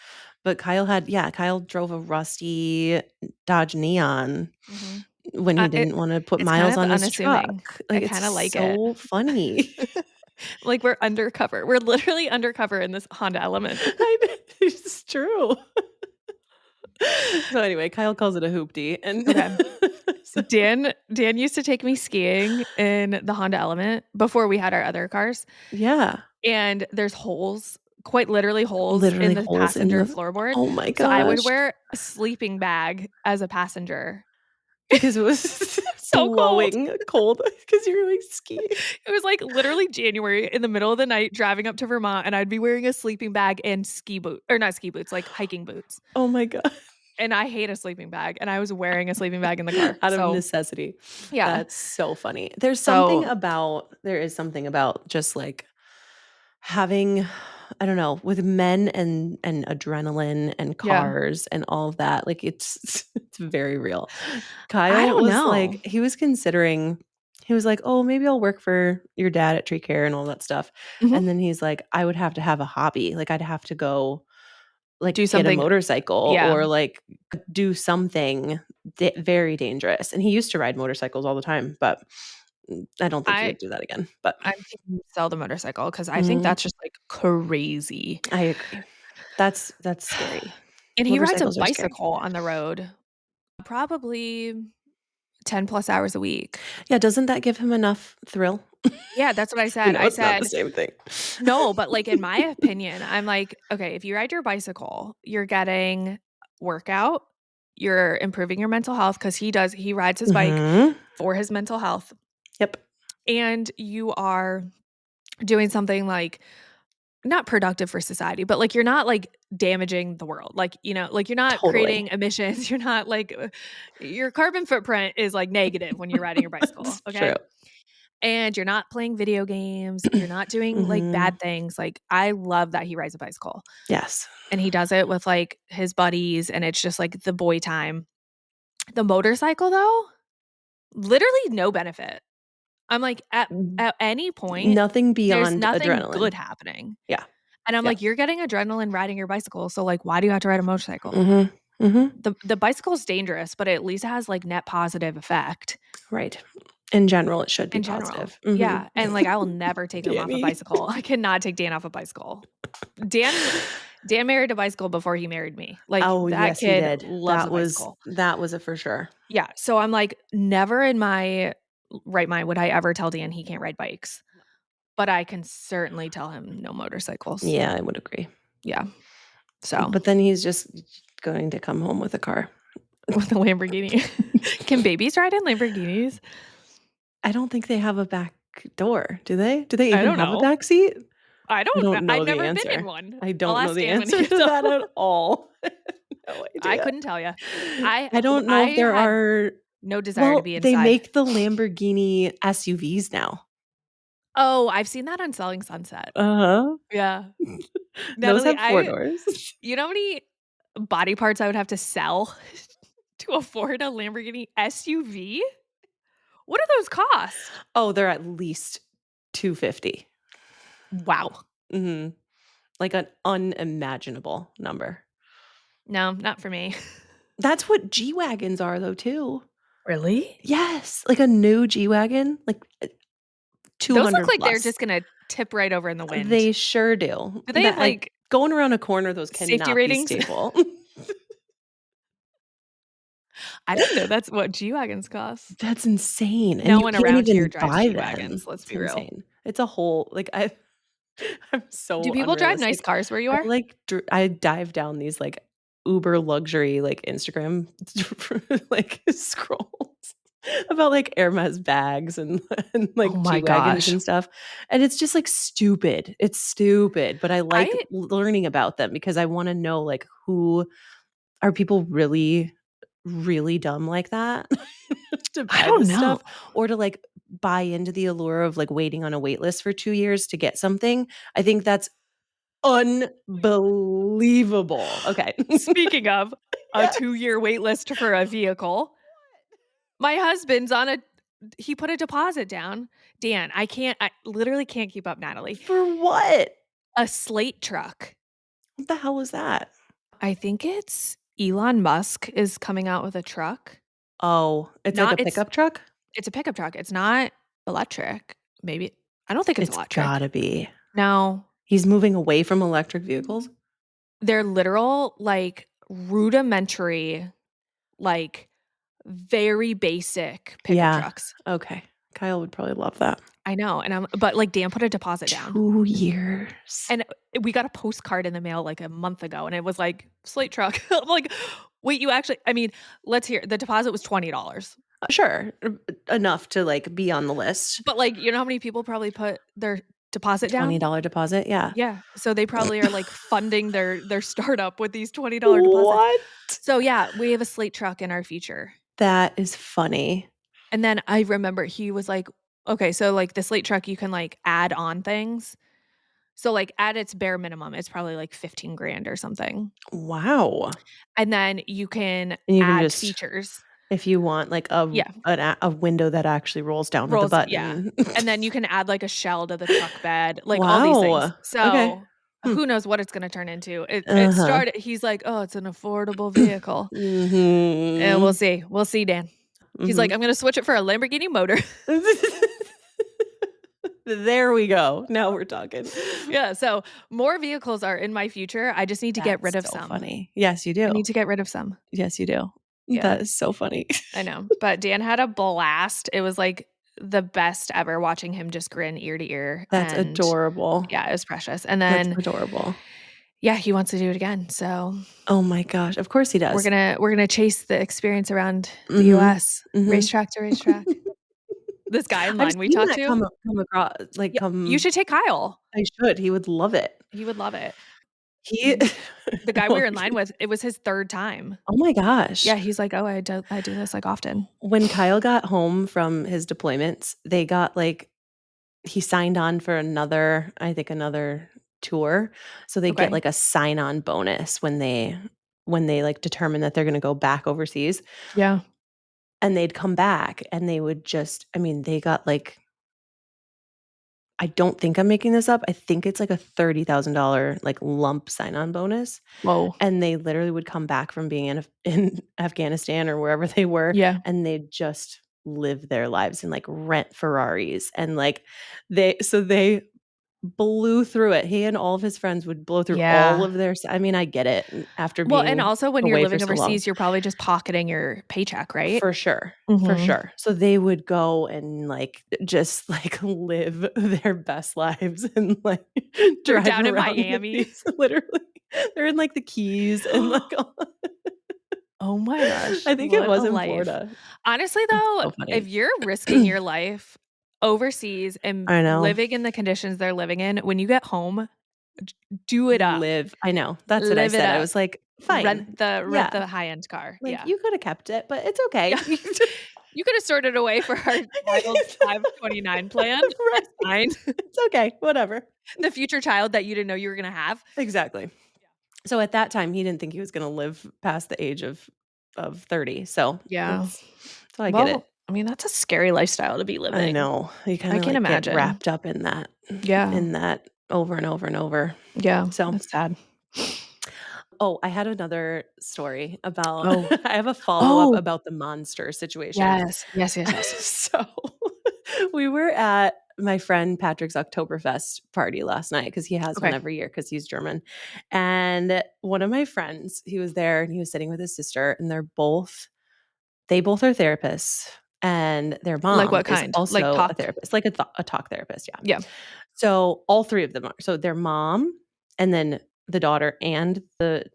Speaker 3: But Kyle drove a rusty Dodge Neon
Speaker 2: Mhm.
Speaker 3: when he didn't wanna put
Speaker 2: It's kind
Speaker 3: miles
Speaker 2: of
Speaker 3: on his truck.
Speaker 2: unassuming. I
Speaker 3: Like, it's
Speaker 2: kinda like it.
Speaker 3: so funny.
Speaker 2: Like, we're undercover. We're literally undercover in this Honda Element.
Speaker 3: It's true. So, anyway, Kyle calls it a hoopty, and
Speaker 2: Okay.
Speaker 3: so
Speaker 2: Dan used to take me skiing in the Honda Element before we had our other cars,
Speaker 3: yeah,
Speaker 2: and there's holes, quite literally holes in
Speaker 3: literally
Speaker 2: the
Speaker 3: holes in
Speaker 2: passenger
Speaker 3: the
Speaker 2: floorboard,
Speaker 3: oh my
Speaker 2: so I would
Speaker 3: gosh,
Speaker 2: wear a sleeping bag as a passenger.
Speaker 3: because it was
Speaker 2: So cold.
Speaker 3: blowing cold because you're going skiing.
Speaker 2: It was, like, literally January in the middle of the night driving up to Vermont, and I'd be wearing a sleeping bag and not ski boots, like, hiking boots,
Speaker 3: Oh my god.
Speaker 2: and I hate a sleeping bag, and I was wearing a sleeping bag in the car,
Speaker 3: Out of
Speaker 2: so
Speaker 3: necessity.
Speaker 2: yeah.
Speaker 3: That's so funny.
Speaker 2: So
Speaker 3: There is something about just, like, having I don't know, with men and adrenaline and
Speaker 2: yeah.
Speaker 3: cars and all of that, like, it's it's very real.
Speaker 2: I
Speaker 3: Kyle
Speaker 2: don't
Speaker 3: was
Speaker 2: know.
Speaker 3: like he was like, "Oh, maybe I'll work for your dad at Tree Care and all that stuff."
Speaker 2: Mhm.
Speaker 3: And then he's like, "I would have to have a hobby, like, I'd have to go, like,
Speaker 2: Do
Speaker 3: get a
Speaker 2: something.
Speaker 3: motorcycle
Speaker 2: Yeah.
Speaker 3: or, like, do something very dangerous." And he used to ride motorcycles all the time, but, I don't think he
Speaker 2: I
Speaker 3: would do that again, but
Speaker 2: I'm team sell the motorcycle because I think
Speaker 3: Mhm.
Speaker 2: that's just, like, crazy.
Speaker 3: I agree. That's scary.
Speaker 2: And he rides a
Speaker 3: Motorcycles are scary.
Speaker 2: bicycle on the road probably 10 plus hours a week.
Speaker 3: Yeah, doesn't that give him enough thrill?
Speaker 2: Yeah, that's what I
Speaker 3: I
Speaker 2: said.
Speaker 3: know
Speaker 2: I
Speaker 3: it's not the
Speaker 2: said,
Speaker 3: same thing.
Speaker 2: "No," but, like, in my opinion, I'm like, "Okay, if you ride your bicycle, you're getting workout, you're improving your mental health because he rides his bike
Speaker 3: Mhm.
Speaker 2: for his mental health,
Speaker 3: Yep.
Speaker 2: and you are doing something, like, not productive for society, but, like, you're not, like, damaging the world, like, like, you're not
Speaker 3: Totally.
Speaker 2: creating emissions, you're not, like, your carbon footprint is, like, negative when you're riding your bicycle,
Speaker 3: It's true.
Speaker 2: okay? And you're not playing video games, you're not doing, like,
Speaker 3: Mhm.
Speaker 2: bad things, like, I love that he rides a bicycle,
Speaker 3: Yes.
Speaker 2: and he does it with, like, his buddies, and it's just, like, the boy time. The motorcycle, though, literally no benefit. I'm like,
Speaker 3: Mm,
Speaker 2: at any point,
Speaker 3: nothing
Speaker 2: there's
Speaker 3: beyond
Speaker 2: nothing
Speaker 3: adrenaline.
Speaker 2: good happening.
Speaker 3: Yeah.
Speaker 2: And I'm
Speaker 3: Yeah.
Speaker 2: like, "You're getting adrenaline riding your bicycle, so, like, why do you have to ride a motorcycle?"
Speaker 3: Mhm. Mhm.
Speaker 2: The bicycle's dangerous, but at least it has, like, net positive effect
Speaker 3: Right. In general, it should be
Speaker 2: in general.
Speaker 3: positive. Mhm.
Speaker 2: Yeah, and, like, I will never take him off a
Speaker 3: Danny.
Speaker 2: bicycle. I cannot take Dan off a bicycle. Dan married a bicycle before he married me. Like,
Speaker 3: Oh,
Speaker 2: that
Speaker 3: yes, he
Speaker 2: kid
Speaker 3: did.
Speaker 2: loves a bicycle.
Speaker 3: That was a for sure.
Speaker 2: Yeah, so I'm like, never in my right mind would I ever tell Dan he can't ride bikes, but I can certainly tell him no motorcycles.
Speaker 3: Yeah, I would agree.
Speaker 2: Yeah, so
Speaker 3: But then he's just going to come home with a car.
Speaker 2: with the Lamborghini. Can babies ride in Lamborghinis?
Speaker 3: I don't think they have a back door, do they? Do they
Speaker 2: I
Speaker 3: even
Speaker 2: don't
Speaker 3: have a
Speaker 2: know.
Speaker 3: back seat?
Speaker 2: I
Speaker 3: I
Speaker 2: don't
Speaker 3: don't
Speaker 2: I've
Speaker 3: know the
Speaker 2: never been in
Speaker 3: answer.
Speaker 2: one.
Speaker 3: I
Speaker 2: I'll
Speaker 3: don't know
Speaker 2: ask
Speaker 3: the
Speaker 2: Dan when he
Speaker 3: answer
Speaker 2: gets
Speaker 3: to that
Speaker 2: home.
Speaker 3: at all. No
Speaker 2: I
Speaker 3: idea.
Speaker 2: couldn't tell you. I
Speaker 3: I don't know if
Speaker 2: I
Speaker 3: there
Speaker 2: had
Speaker 3: are
Speaker 2: No desire to be
Speaker 3: they
Speaker 2: inside.
Speaker 3: make the Lamborghini SUVs now.
Speaker 2: Oh, I've seen that on Selling Sunset.
Speaker 3: Uh-huh.
Speaker 2: Yeah.
Speaker 3: Those
Speaker 2: Natalie,
Speaker 3: have 4 doors.
Speaker 2: you know how many body parts I would have to sell to afford a Lamborghini SUV? What do those cost?
Speaker 3: Oh, they're at least 250.
Speaker 2: Wow.
Speaker 3: Mhm. Like an unimaginable number.
Speaker 2: No, not for me.
Speaker 3: That's what G-Wagons are though too.
Speaker 2: Really?
Speaker 3: Yes, like a new G-Wagon, like,
Speaker 2: Those look
Speaker 3: 200
Speaker 2: like they're
Speaker 3: plus.
Speaker 2: just gonna tip right over in the wind.
Speaker 3: They sure do.
Speaker 2: Do they have, like,
Speaker 3: Going around a corner, those
Speaker 2: safety
Speaker 3: cannot be
Speaker 2: ratings?
Speaker 3: stable.
Speaker 2: I didn't know that's what G-Wagons cost.
Speaker 3: That's insane, and
Speaker 2: No
Speaker 3: you
Speaker 2: one
Speaker 3: can't
Speaker 2: around here
Speaker 3: even
Speaker 2: drives
Speaker 3: buy them.
Speaker 2: G-Wagons, let's
Speaker 3: It's
Speaker 2: be real.
Speaker 3: insane. It's a whole I'm
Speaker 2: Do
Speaker 3: so
Speaker 2: people drive nice
Speaker 3: unrealistic.
Speaker 2: cars where you are?
Speaker 3: I dive down these, uber luxury, Instagram, scrolls about, Hermes bags and
Speaker 2: Oh my
Speaker 3: G-Wagons
Speaker 2: gosh.
Speaker 3: and stuff, and it's just, stupid. It's stupid, but I like
Speaker 2: I
Speaker 3: learning about them because I wanna know, who are people really, really dumb like that to
Speaker 2: I
Speaker 3: buy
Speaker 2: don't
Speaker 3: this
Speaker 2: know.
Speaker 3: stuff or to, buy into the allure of, waiting on a wait list for 2 years to get something? I think that's unbelievable. Okay.
Speaker 2: Speaking of a
Speaker 3: Yes.
Speaker 2: 2-year wait list for a vehicle, my husband's on a he put a deposit down. Dan, I literally can't keep up, Natalie.
Speaker 3: For what?
Speaker 2: A slate truck.
Speaker 3: What the hell was that?
Speaker 2: I think it's Elon Musk is coming out with a truck.
Speaker 3: Oh, it's like
Speaker 2: Not
Speaker 3: a pickup truck?
Speaker 2: it's a pickup truck. It's not electric. Maybe I don't think it's
Speaker 3: It's
Speaker 2: electric.
Speaker 3: gotta be.
Speaker 2: No.
Speaker 3: He's moving away from electric vehicles?
Speaker 2: They're literal, rudimentary, like, very basic pickup
Speaker 3: Yeah.
Speaker 2: trucks.
Speaker 3: Okay. Kyle would probably love that.
Speaker 2: I know, but, Dan put a deposit down,
Speaker 3: 2 years.
Speaker 2: and we got a postcard in the mail, a month ago, and it was like, "Slate truck." I'm like, "Wait, you actually" I mean, let's hear the deposit was $20.
Speaker 3: Sure, enough to, be on the list.
Speaker 2: But, you know how many people probably put their deposit down?
Speaker 3: $20 deposit, yeah.
Speaker 2: Yeah, so they probably are, funding their startup with these $20 deposits.
Speaker 3: What?
Speaker 2: So, yeah, we have a slate truck in our future.
Speaker 3: That is funny.
Speaker 2: And then I remember he was like, "Okay, so, the slate truck, you can, add on things." So, at its bare minimum, it's probably, 15 grand or something.
Speaker 3: Wow.
Speaker 2: And then you can
Speaker 3: And you can
Speaker 2: add
Speaker 3: just
Speaker 2: features.
Speaker 3: if you want,
Speaker 2: Yeah,
Speaker 3: a window that actually rolls down with a
Speaker 2: rolls yeah.
Speaker 3: button.
Speaker 2: And then you can add, a shell to the truck bed, all these things.
Speaker 3: Wow. Okay.
Speaker 2: So,
Speaker 3: Hmm.
Speaker 2: who knows what it's gonna turn into. It
Speaker 3: Uh-huh.
Speaker 2: started he's like, "Oh, it's an affordable vehicle." And we'll
Speaker 3: Mhm.
Speaker 2: see. We'll see, Dan. He's like,
Speaker 3: Mhm.
Speaker 2: "I'm gonna switch it for a Lamborghini motor."
Speaker 3: There we go. Now we're talking.
Speaker 2: Yeah, so more vehicles are in my future. I just need to get rid of
Speaker 3: That's so
Speaker 2: some.
Speaker 3: funny. Yes, you
Speaker 2: I
Speaker 3: do.
Speaker 2: need to get rid of some.
Speaker 3: Yes, you do.
Speaker 2: Yeah,
Speaker 3: That is so funny.
Speaker 2: I know. But Dan had a blast. It was, the best ever watching him just grin ear to ear,
Speaker 3: That's
Speaker 2: and
Speaker 3: adorable.
Speaker 2: yeah, it was precious. And
Speaker 3: That's
Speaker 2: then,
Speaker 3: adorable.
Speaker 2: yeah, he wants to do it again. So
Speaker 3: Oh my gosh. Of course he
Speaker 2: we're
Speaker 3: does.
Speaker 2: gonna we're gonna chase the experience around the
Speaker 3: Mhm.
Speaker 2: US,
Speaker 3: Mhm.
Speaker 2: racetrack to racetrack. This guy in
Speaker 3: I've
Speaker 2: line we
Speaker 3: seen
Speaker 2: talked
Speaker 3: that
Speaker 2: to,
Speaker 3: come across
Speaker 2: yeah, you should take Kyle.
Speaker 3: I should. He would love it.
Speaker 2: He would love it.
Speaker 3: He
Speaker 2: The guy we
Speaker 3: well,
Speaker 2: were in line with, it was his 3rd time.
Speaker 3: oh my gosh.
Speaker 2: Yeah, he's like, "Oh, I do this, often."
Speaker 3: When Kyle got home from his deployments, they got, he signed on for another tour, so they get,
Speaker 2: Okay.
Speaker 3: a sign-on bonus when they determine that they're gonna go back overseas,
Speaker 2: Yeah.
Speaker 3: and they'd come back, and they would they got, I don't think I'm making this up, I think it's, a $30,000, lump sign-on bonus,
Speaker 2: Whoa.
Speaker 3: and they literally would come back from being in Afghanistan or wherever they were,
Speaker 2: Yeah.
Speaker 3: and they'd just live their lives and, rent Ferraris, and, they blew through it. He and all of his friends would blow through all
Speaker 2: Yeah.
Speaker 3: of their I get it, after
Speaker 2: Well, and
Speaker 3: being
Speaker 2: also when you're
Speaker 3: away for
Speaker 2: living
Speaker 3: so long.
Speaker 2: overseas, you're probably just pocketing your paycheck, right?
Speaker 3: For sure, for
Speaker 2: Mhm.
Speaker 3: sure. So they would go and, just, live their best lives and,
Speaker 2: They're
Speaker 3: drive
Speaker 2: down in
Speaker 3: around with
Speaker 2: Miami.
Speaker 3: these literally, they're in, the Keys and, all
Speaker 2: Oh my gosh,
Speaker 3: I think it
Speaker 2: what
Speaker 3: was
Speaker 2: a
Speaker 3: in
Speaker 2: life.
Speaker 3: Florida.
Speaker 2: Honestly,
Speaker 3: It's
Speaker 2: though,
Speaker 3: so funny.
Speaker 2: if you're risking your life overseas and
Speaker 3: I know.
Speaker 2: living in the conditions they're living in, when you get home, Do it up.
Speaker 3: Live. I know. That's what I
Speaker 2: Live it
Speaker 3: said. I
Speaker 2: up.
Speaker 3: was like, fine.
Speaker 2: Rent the
Speaker 3: Yeah.
Speaker 2: high-end car.
Speaker 3: Like,
Speaker 2: Yeah.
Speaker 3: you could have kept it, but it's okay.
Speaker 2: Yeah. You could have sorted away for our child's 529 plan.
Speaker 3: Right.
Speaker 2: That's fine.
Speaker 3: It's okay. Whatever.
Speaker 2: The future child that you didn't know you were gonna have.
Speaker 3: Exactly. So at that time, he didn't think he was gonna live past the age of 30. So
Speaker 2: Yeah.
Speaker 3: I get it.
Speaker 2: I mean, that's a scary lifestyle to be living.
Speaker 3: I know. You kind
Speaker 2: I
Speaker 3: of
Speaker 2: can
Speaker 3: like get
Speaker 2: imagine.
Speaker 3: wrapped up in that.
Speaker 2: Yeah.
Speaker 3: In that over and over and over.
Speaker 2: Yeah.
Speaker 3: So
Speaker 2: that's sad.
Speaker 3: Oh, I had another story about
Speaker 2: Oh.
Speaker 3: I have a follow-up
Speaker 2: Oh.
Speaker 3: about the monster situation.
Speaker 2: Yes. Yes.
Speaker 3: So we were at my friend Patrick's Oktoberfest party last night because he has one
Speaker 2: Okay.
Speaker 3: every year because he's German. And one of my friends, he was there and he was sitting with his sister, and they both are therapists, and their mom
Speaker 2: Like what
Speaker 3: is
Speaker 2: kind?
Speaker 3: also
Speaker 2: Like
Speaker 3: a
Speaker 2: talk?
Speaker 3: therapist, like a talk therapist. Yeah.
Speaker 2: Yeah.
Speaker 3: So all three of them are. So their mom, and then the daughter, and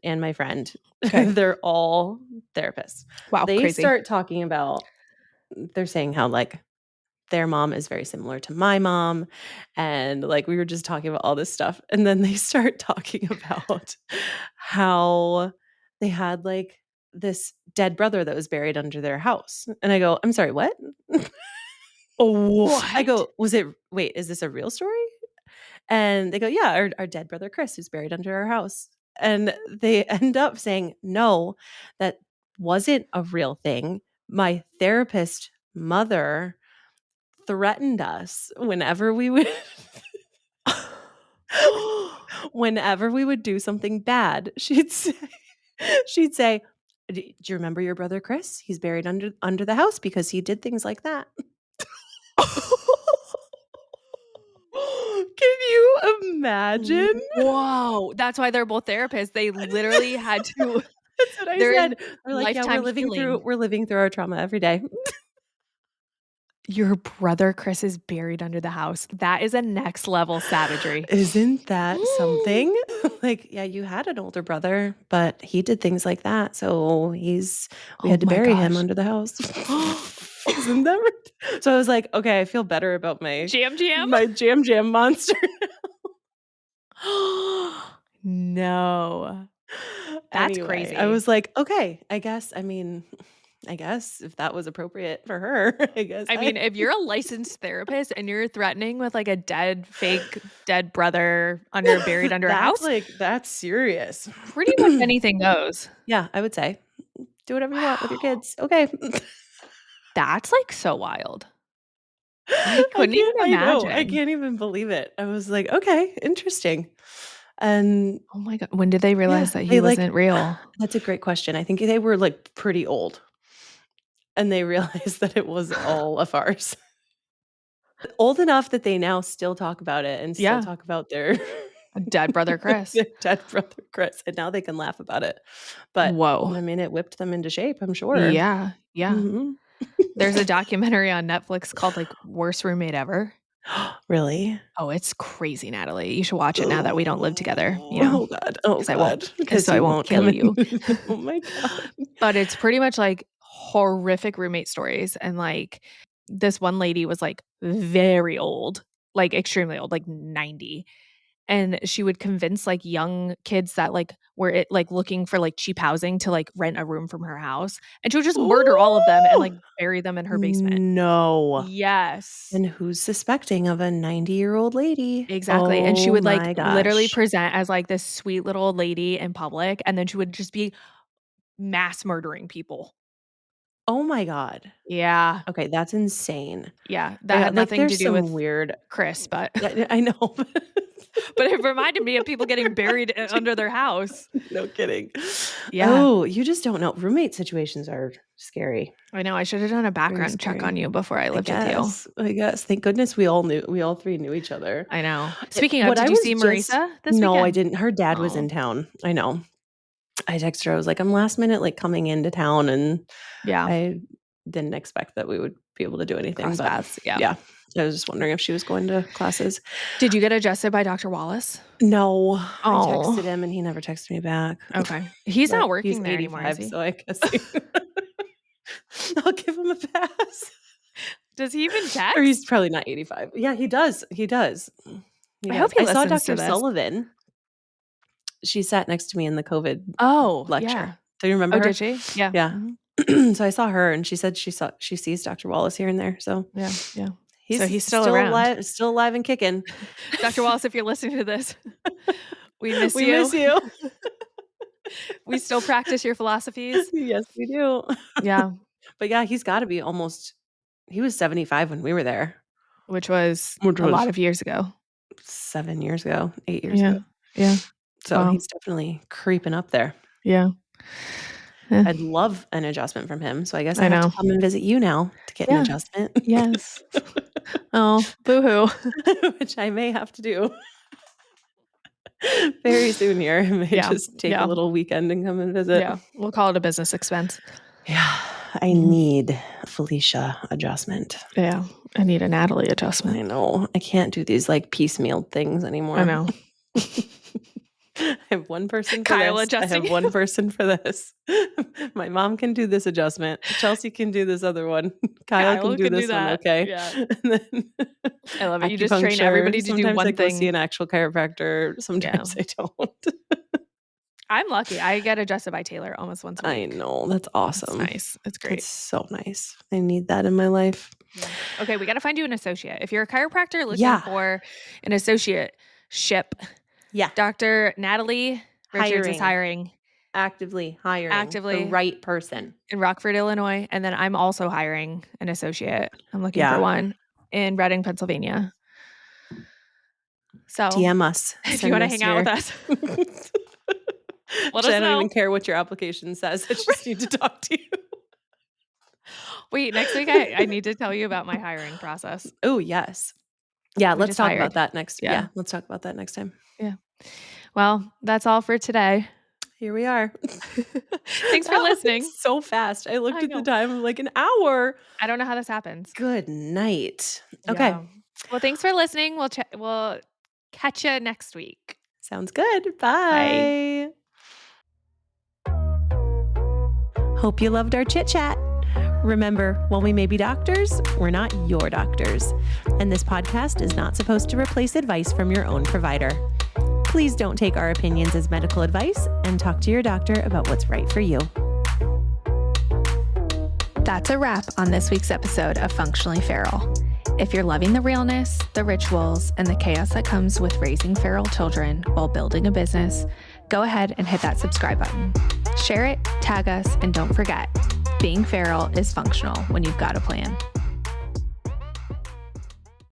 Speaker 3: my friend.
Speaker 2: Okay.
Speaker 3: They're all therapists.
Speaker 2: Wow.
Speaker 3: They
Speaker 2: Crazy.
Speaker 3: start talking about, they're saying how like their mom is very similar to my mom, and like we were just talking about all this stuff, and then they start talking about how they had like this dead brother that was buried under their house. And I go, I'm sorry, what?
Speaker 2: What?
Speaker 3: I go, wait, is this a real story? And they go, yeah, our dead brother Chris, who's buried under our house. And they end up saying, no, that wasn't a real thing. My therapist mother threatened us whenever we would do something bad. She'd say, do you remember your brother Chris? He's buried under the house because he did things like that. Can you imagine?
Speaker 2: Whoa. That's why they're both therapists. They literally had to.
Speaker 3: That's what I
Speaker 2: They're
Speaker 3: said.
Speaker 2: in
Speaker 3: They're like, yeah,
Speaker 2: lifetime
Speaker 3: we're living through our trauma every day.
Speaker 2: Your brother Chris is buried under the house. That is a next level savagery.
Speaker 3: Isn't that something? Like, yeah, you had an older brother, but he did things like that. So we had to bury him under the house. Isn't that right? So I was like, okay, I feel better about my jam monster.
Speaker 2: No. That's
Speaker 3: Anyway,
Speaker 2: crazy.
Speaker 3: I was like, okay, I guess if that was appropriate for her,
Speaker 2: I mean, if you're a licensed therapist and you're threatening with like a fake dead brother buried under a house,
Speaker 3: that's serious.
Speaker 2: Pretty much anything goes.
Speaker 3: Yeah, I would say. Do whatever you want with your kids. Okay.
Speaker 2: That's like so wild. I couldn't even imagine.
Speaker 3: I can't even believe it. I was like, okay, interesting. And
Speaker 2: oh my God, when did they realize that he wasn't real?
Speaker 3: That's a great question. I think they were like pretty old, and they realized that it was all a farce. Old enough that they now still talk about it and still talk about their
Speaker 2: dead brother Chris.
Speaker 3: And now they can laugh about it. But
Speaker 2: whoa,
Speaker 3: I mean, it whipped them into shape, I'm sure.
Speaker 2: Yeah.
Speaker 3: Mm-hmm.
Speaker 2: There's a documentary on Netflix called like Worst Roommate Ever.
Speaker 3: Really?
Speaker 2: Oh, it's crazy, Natalie. You should watch it now that we don't live together. You know?
Speaker 3: Oh God. Oh God.
Speaker 2: Because I won't kill you.
Speaker 3: Oh my God.
Speaker 2: But it's pretty much like horrific roommate stories. And like this one lady was like very old, like extremely old, like 90. And she would convince like young kids that like were looking for like cheap housing to like rent a room from her house. And she would just murder all of them and like bury them in her basement.
Speaker 3: No.
Speaker 2: Yes.
Speaker 3: And who's suspecting of a 90-year-old lady?
Speaker 2: Exactly. And she would like literally
Speaker 3: gosh.
Speaker 2: present as like this sweet little old lady in public. And then she would just be mass murdering people.
Speaker 3: Oh my God.
Speaker 2: Yeah.
Speaker 3: Okay, that's insane.
Speaker 2: Yeah. That had nothing to do with
Speaker 3: weird
Speaker 2: Chris, but
Speaker 3: I know.
Speaker 2: but it reminded me of people getting buried under their house.
Speaker 3: No kidding.
Speaker 2: Yeah.
Speaker 3: Oh, you just don't know. Roommate situations are scary.
Speaker 2: I know. I should have done a background check on you before I lived with you.
Speaker 3: I guess. Thank goodness we all three knew each other.
Speaker 2: I know. Speaking of, did you see Marisa this weekend?
Speaker 3: No, I didn't. Her dad was in town. I know. I texted her. I was like, I'm last minute like coming into town, and I didn't expect that we would be able to do anything.
Speaker 2: Cross paths.
Speaker 3: Yeah. I was just wondering if she was going to classes.
Speaker 2: Did you get adjusted by Dr. Wallace?
Speaker 3: No. I texted him and he never texted me back.
Speaker 2: Okay. He's not working there anymore, is he?
Speaker 3: So I guess I'll give him a pass.
Speaker 2: Does he even text?
Speaker 3: Or he's probably not 85. Yeah, he does. I hope
Speaker 2: he
Speaker 3: I saw
Speaker 2: listens
Speaker 3: Dr.
Speaker 2: to this.
Speaker 3: Sullivan. She sat next to me in the COVID
Speaker 2: Oh,
Speaker 3: lecture.
Speaker 2: yeah.
Speaker 3: Do you remember
Speaker 2: Oh,
Speaker 3: her?
Speaker 2: did she? Yeah.
Speaker 3: Yeah.
Speaker 2: Mhm.
Speaker 3: So I saw her, and she said she sees Dr. Wallace here and there. So
Speaker 2: Yeah. Yeah.
Speaker 3: he's
Speaker 2: So he's still around.
Speaker 3: still alive and kicking.
Speaker 2: Dr. Wallace, if you're listening to this, we miss
Speaker 3: We
Speaker 2: you.
Speaker 3: miss you.
Speaker 2: We still practice your philosophies.
Speaker 3: Yes, we do.
Speaker 2: Yeah.
Speaker 3: But yeah, he's got to be he was 75 when we were there,
Speaker 2: Which was
Speaker 3: which
Speaker 2: a
Speaker 3: was
Speaker 2: lot of years ago.
Speaker 3: 7 years ago, 8 years
Speaker 2: Yeah.
Speaker 3: ago.
Speaker 2: Yeah.
Speaker 3: So
Speaker 2: Wow.
Speaker 3: he's definitely creeping up there.
Speaker 2: Yeah. Yeah.
Speaker 3: I'd love an adjustment from him. So I guess I
Speaker 2: I
Speaker 3: have to
Speaker 2: know.
Speaker 3: come and visit you now to get an
Speaker 2: Yeah.
Speaker 3: adjustment.
Speaker 2: Yes. Oh, boo-hoo.
Speaker 3: Which I may have to do very soon here. I may
Speaker 2: Yeah.
Speaker 3: just take
Speaker 2: Yeah.
Speaker 3: a little weekend and come and visit.
Speaker 2: Yeah. We'll call it a business expense.
Speaker 3: Yeah. I
Speaker 2: Mhm.
Speaker 3: need a Felicia adjustment.
Speaker 2: Yeah. I need a Natalie
Speaker 3: I
Speaker 2: adjustment.
Speaker 3: know. I can't do these like piecemeal things anymore.
Speaker 2: I know.
Speaker 3: I have one person for
Speaker 2: Kyle
Speaker 3: this. I
Speaker 2: adjusting.
Speaker 3: have one person for this. My mom can do this adjustment. Chelsea can do this other one. Kyle can do this one.
Speaker 2: that.
Speaker 3: Okay.
Speaker 2: Yeah.
Speaker 3: And then
Speaker 2: I love it. You just train everybody to do
Speaker 3: Sometimes
Speaker 2: one
Speaker 3: I go see
Speaker 2: thing.
Speaker 3: an actual chiropractor. Sometimes I don't.
Speaker 2: I'm lucky. I get adjusted by Taylor almost once a
Speaker 3: I
Speaker 2: week.
Speaker 3: know. That's awesome.
Speaker 2: It's nice. It's great.
Speaker 3: It's so nice. I need that in my life.
Speaker 2: Yeah. Okay, we got to find you an associate. If you're a chiropractor looking
Speaker 3: Yeah.
Speaker 2: for an associateship,
Speaker 3: Yeah.
Speaker 2: Dr. Natalie Richards is hiring
Speaker 3: Actively hiring
Speaker 2: Actively.
Speaker 3: the right person.
Speaker 2: in Rockford, Illinois, and then I'm also hiring an associate. I'm looking
Speaker 3: Yeah.
Speaker 2: for one in Reading, Pennsylvania. So
Speaker 3: DM us.
Speaker 2: if you want to hang out with us, let us
Speaker 3: I don't
Speaker 2: know.
Speaker 3: even care what your application says. I just need to talk to you.
Speaker 2: Wait, next week I need to tell you about my hiring process.
Speaker 3: Oh, yes. Yeah,
Speaker 2: We
Speaker 3: let's
Speaker 2: just
Speaker 3: talk
Speaker 2: hired.
Speaker 3: about that next.
Speaker 2: Yeah.
Speaker 3: Yeah, let's talk about that next time.
Speaker 2: Well, that's all for today.
Speaker 3: Here we are.
Speaker 2: Thanks for
Speaker 3: That went
Speaker 2: listening.
Speaker 3: so fast. I looked
Speaker 2: I
Speaker 3: at the
Speaker 2: know.
Speaker 3: time. I'm like, an hour.
Speaker 2: I don't know how this happens.
Speaker 3: Good night. Okay.
Speaker 2: Yeah. Well, thanks for listening. We'll catch you next week.
Speaker 3: Sounds good. Bye.
Speaker 1: Hope you loved our chit chat. Remember, while we may be doctors, we're not your doctors. And this podcast is not supposed to replace advice from your own provider. Please don't take our opinions as medical advice and talk to your doctor about what's right for you.
Speaker 4: That's a wrap on this week's episode of Functionally Feral. If you're loving the realness, the rituals, and the chaos that comes with raising feral children while building a business, go ahead and hit that subscribe button. Share it, tag us, and don't forget, being feral is functional when you've got a plan.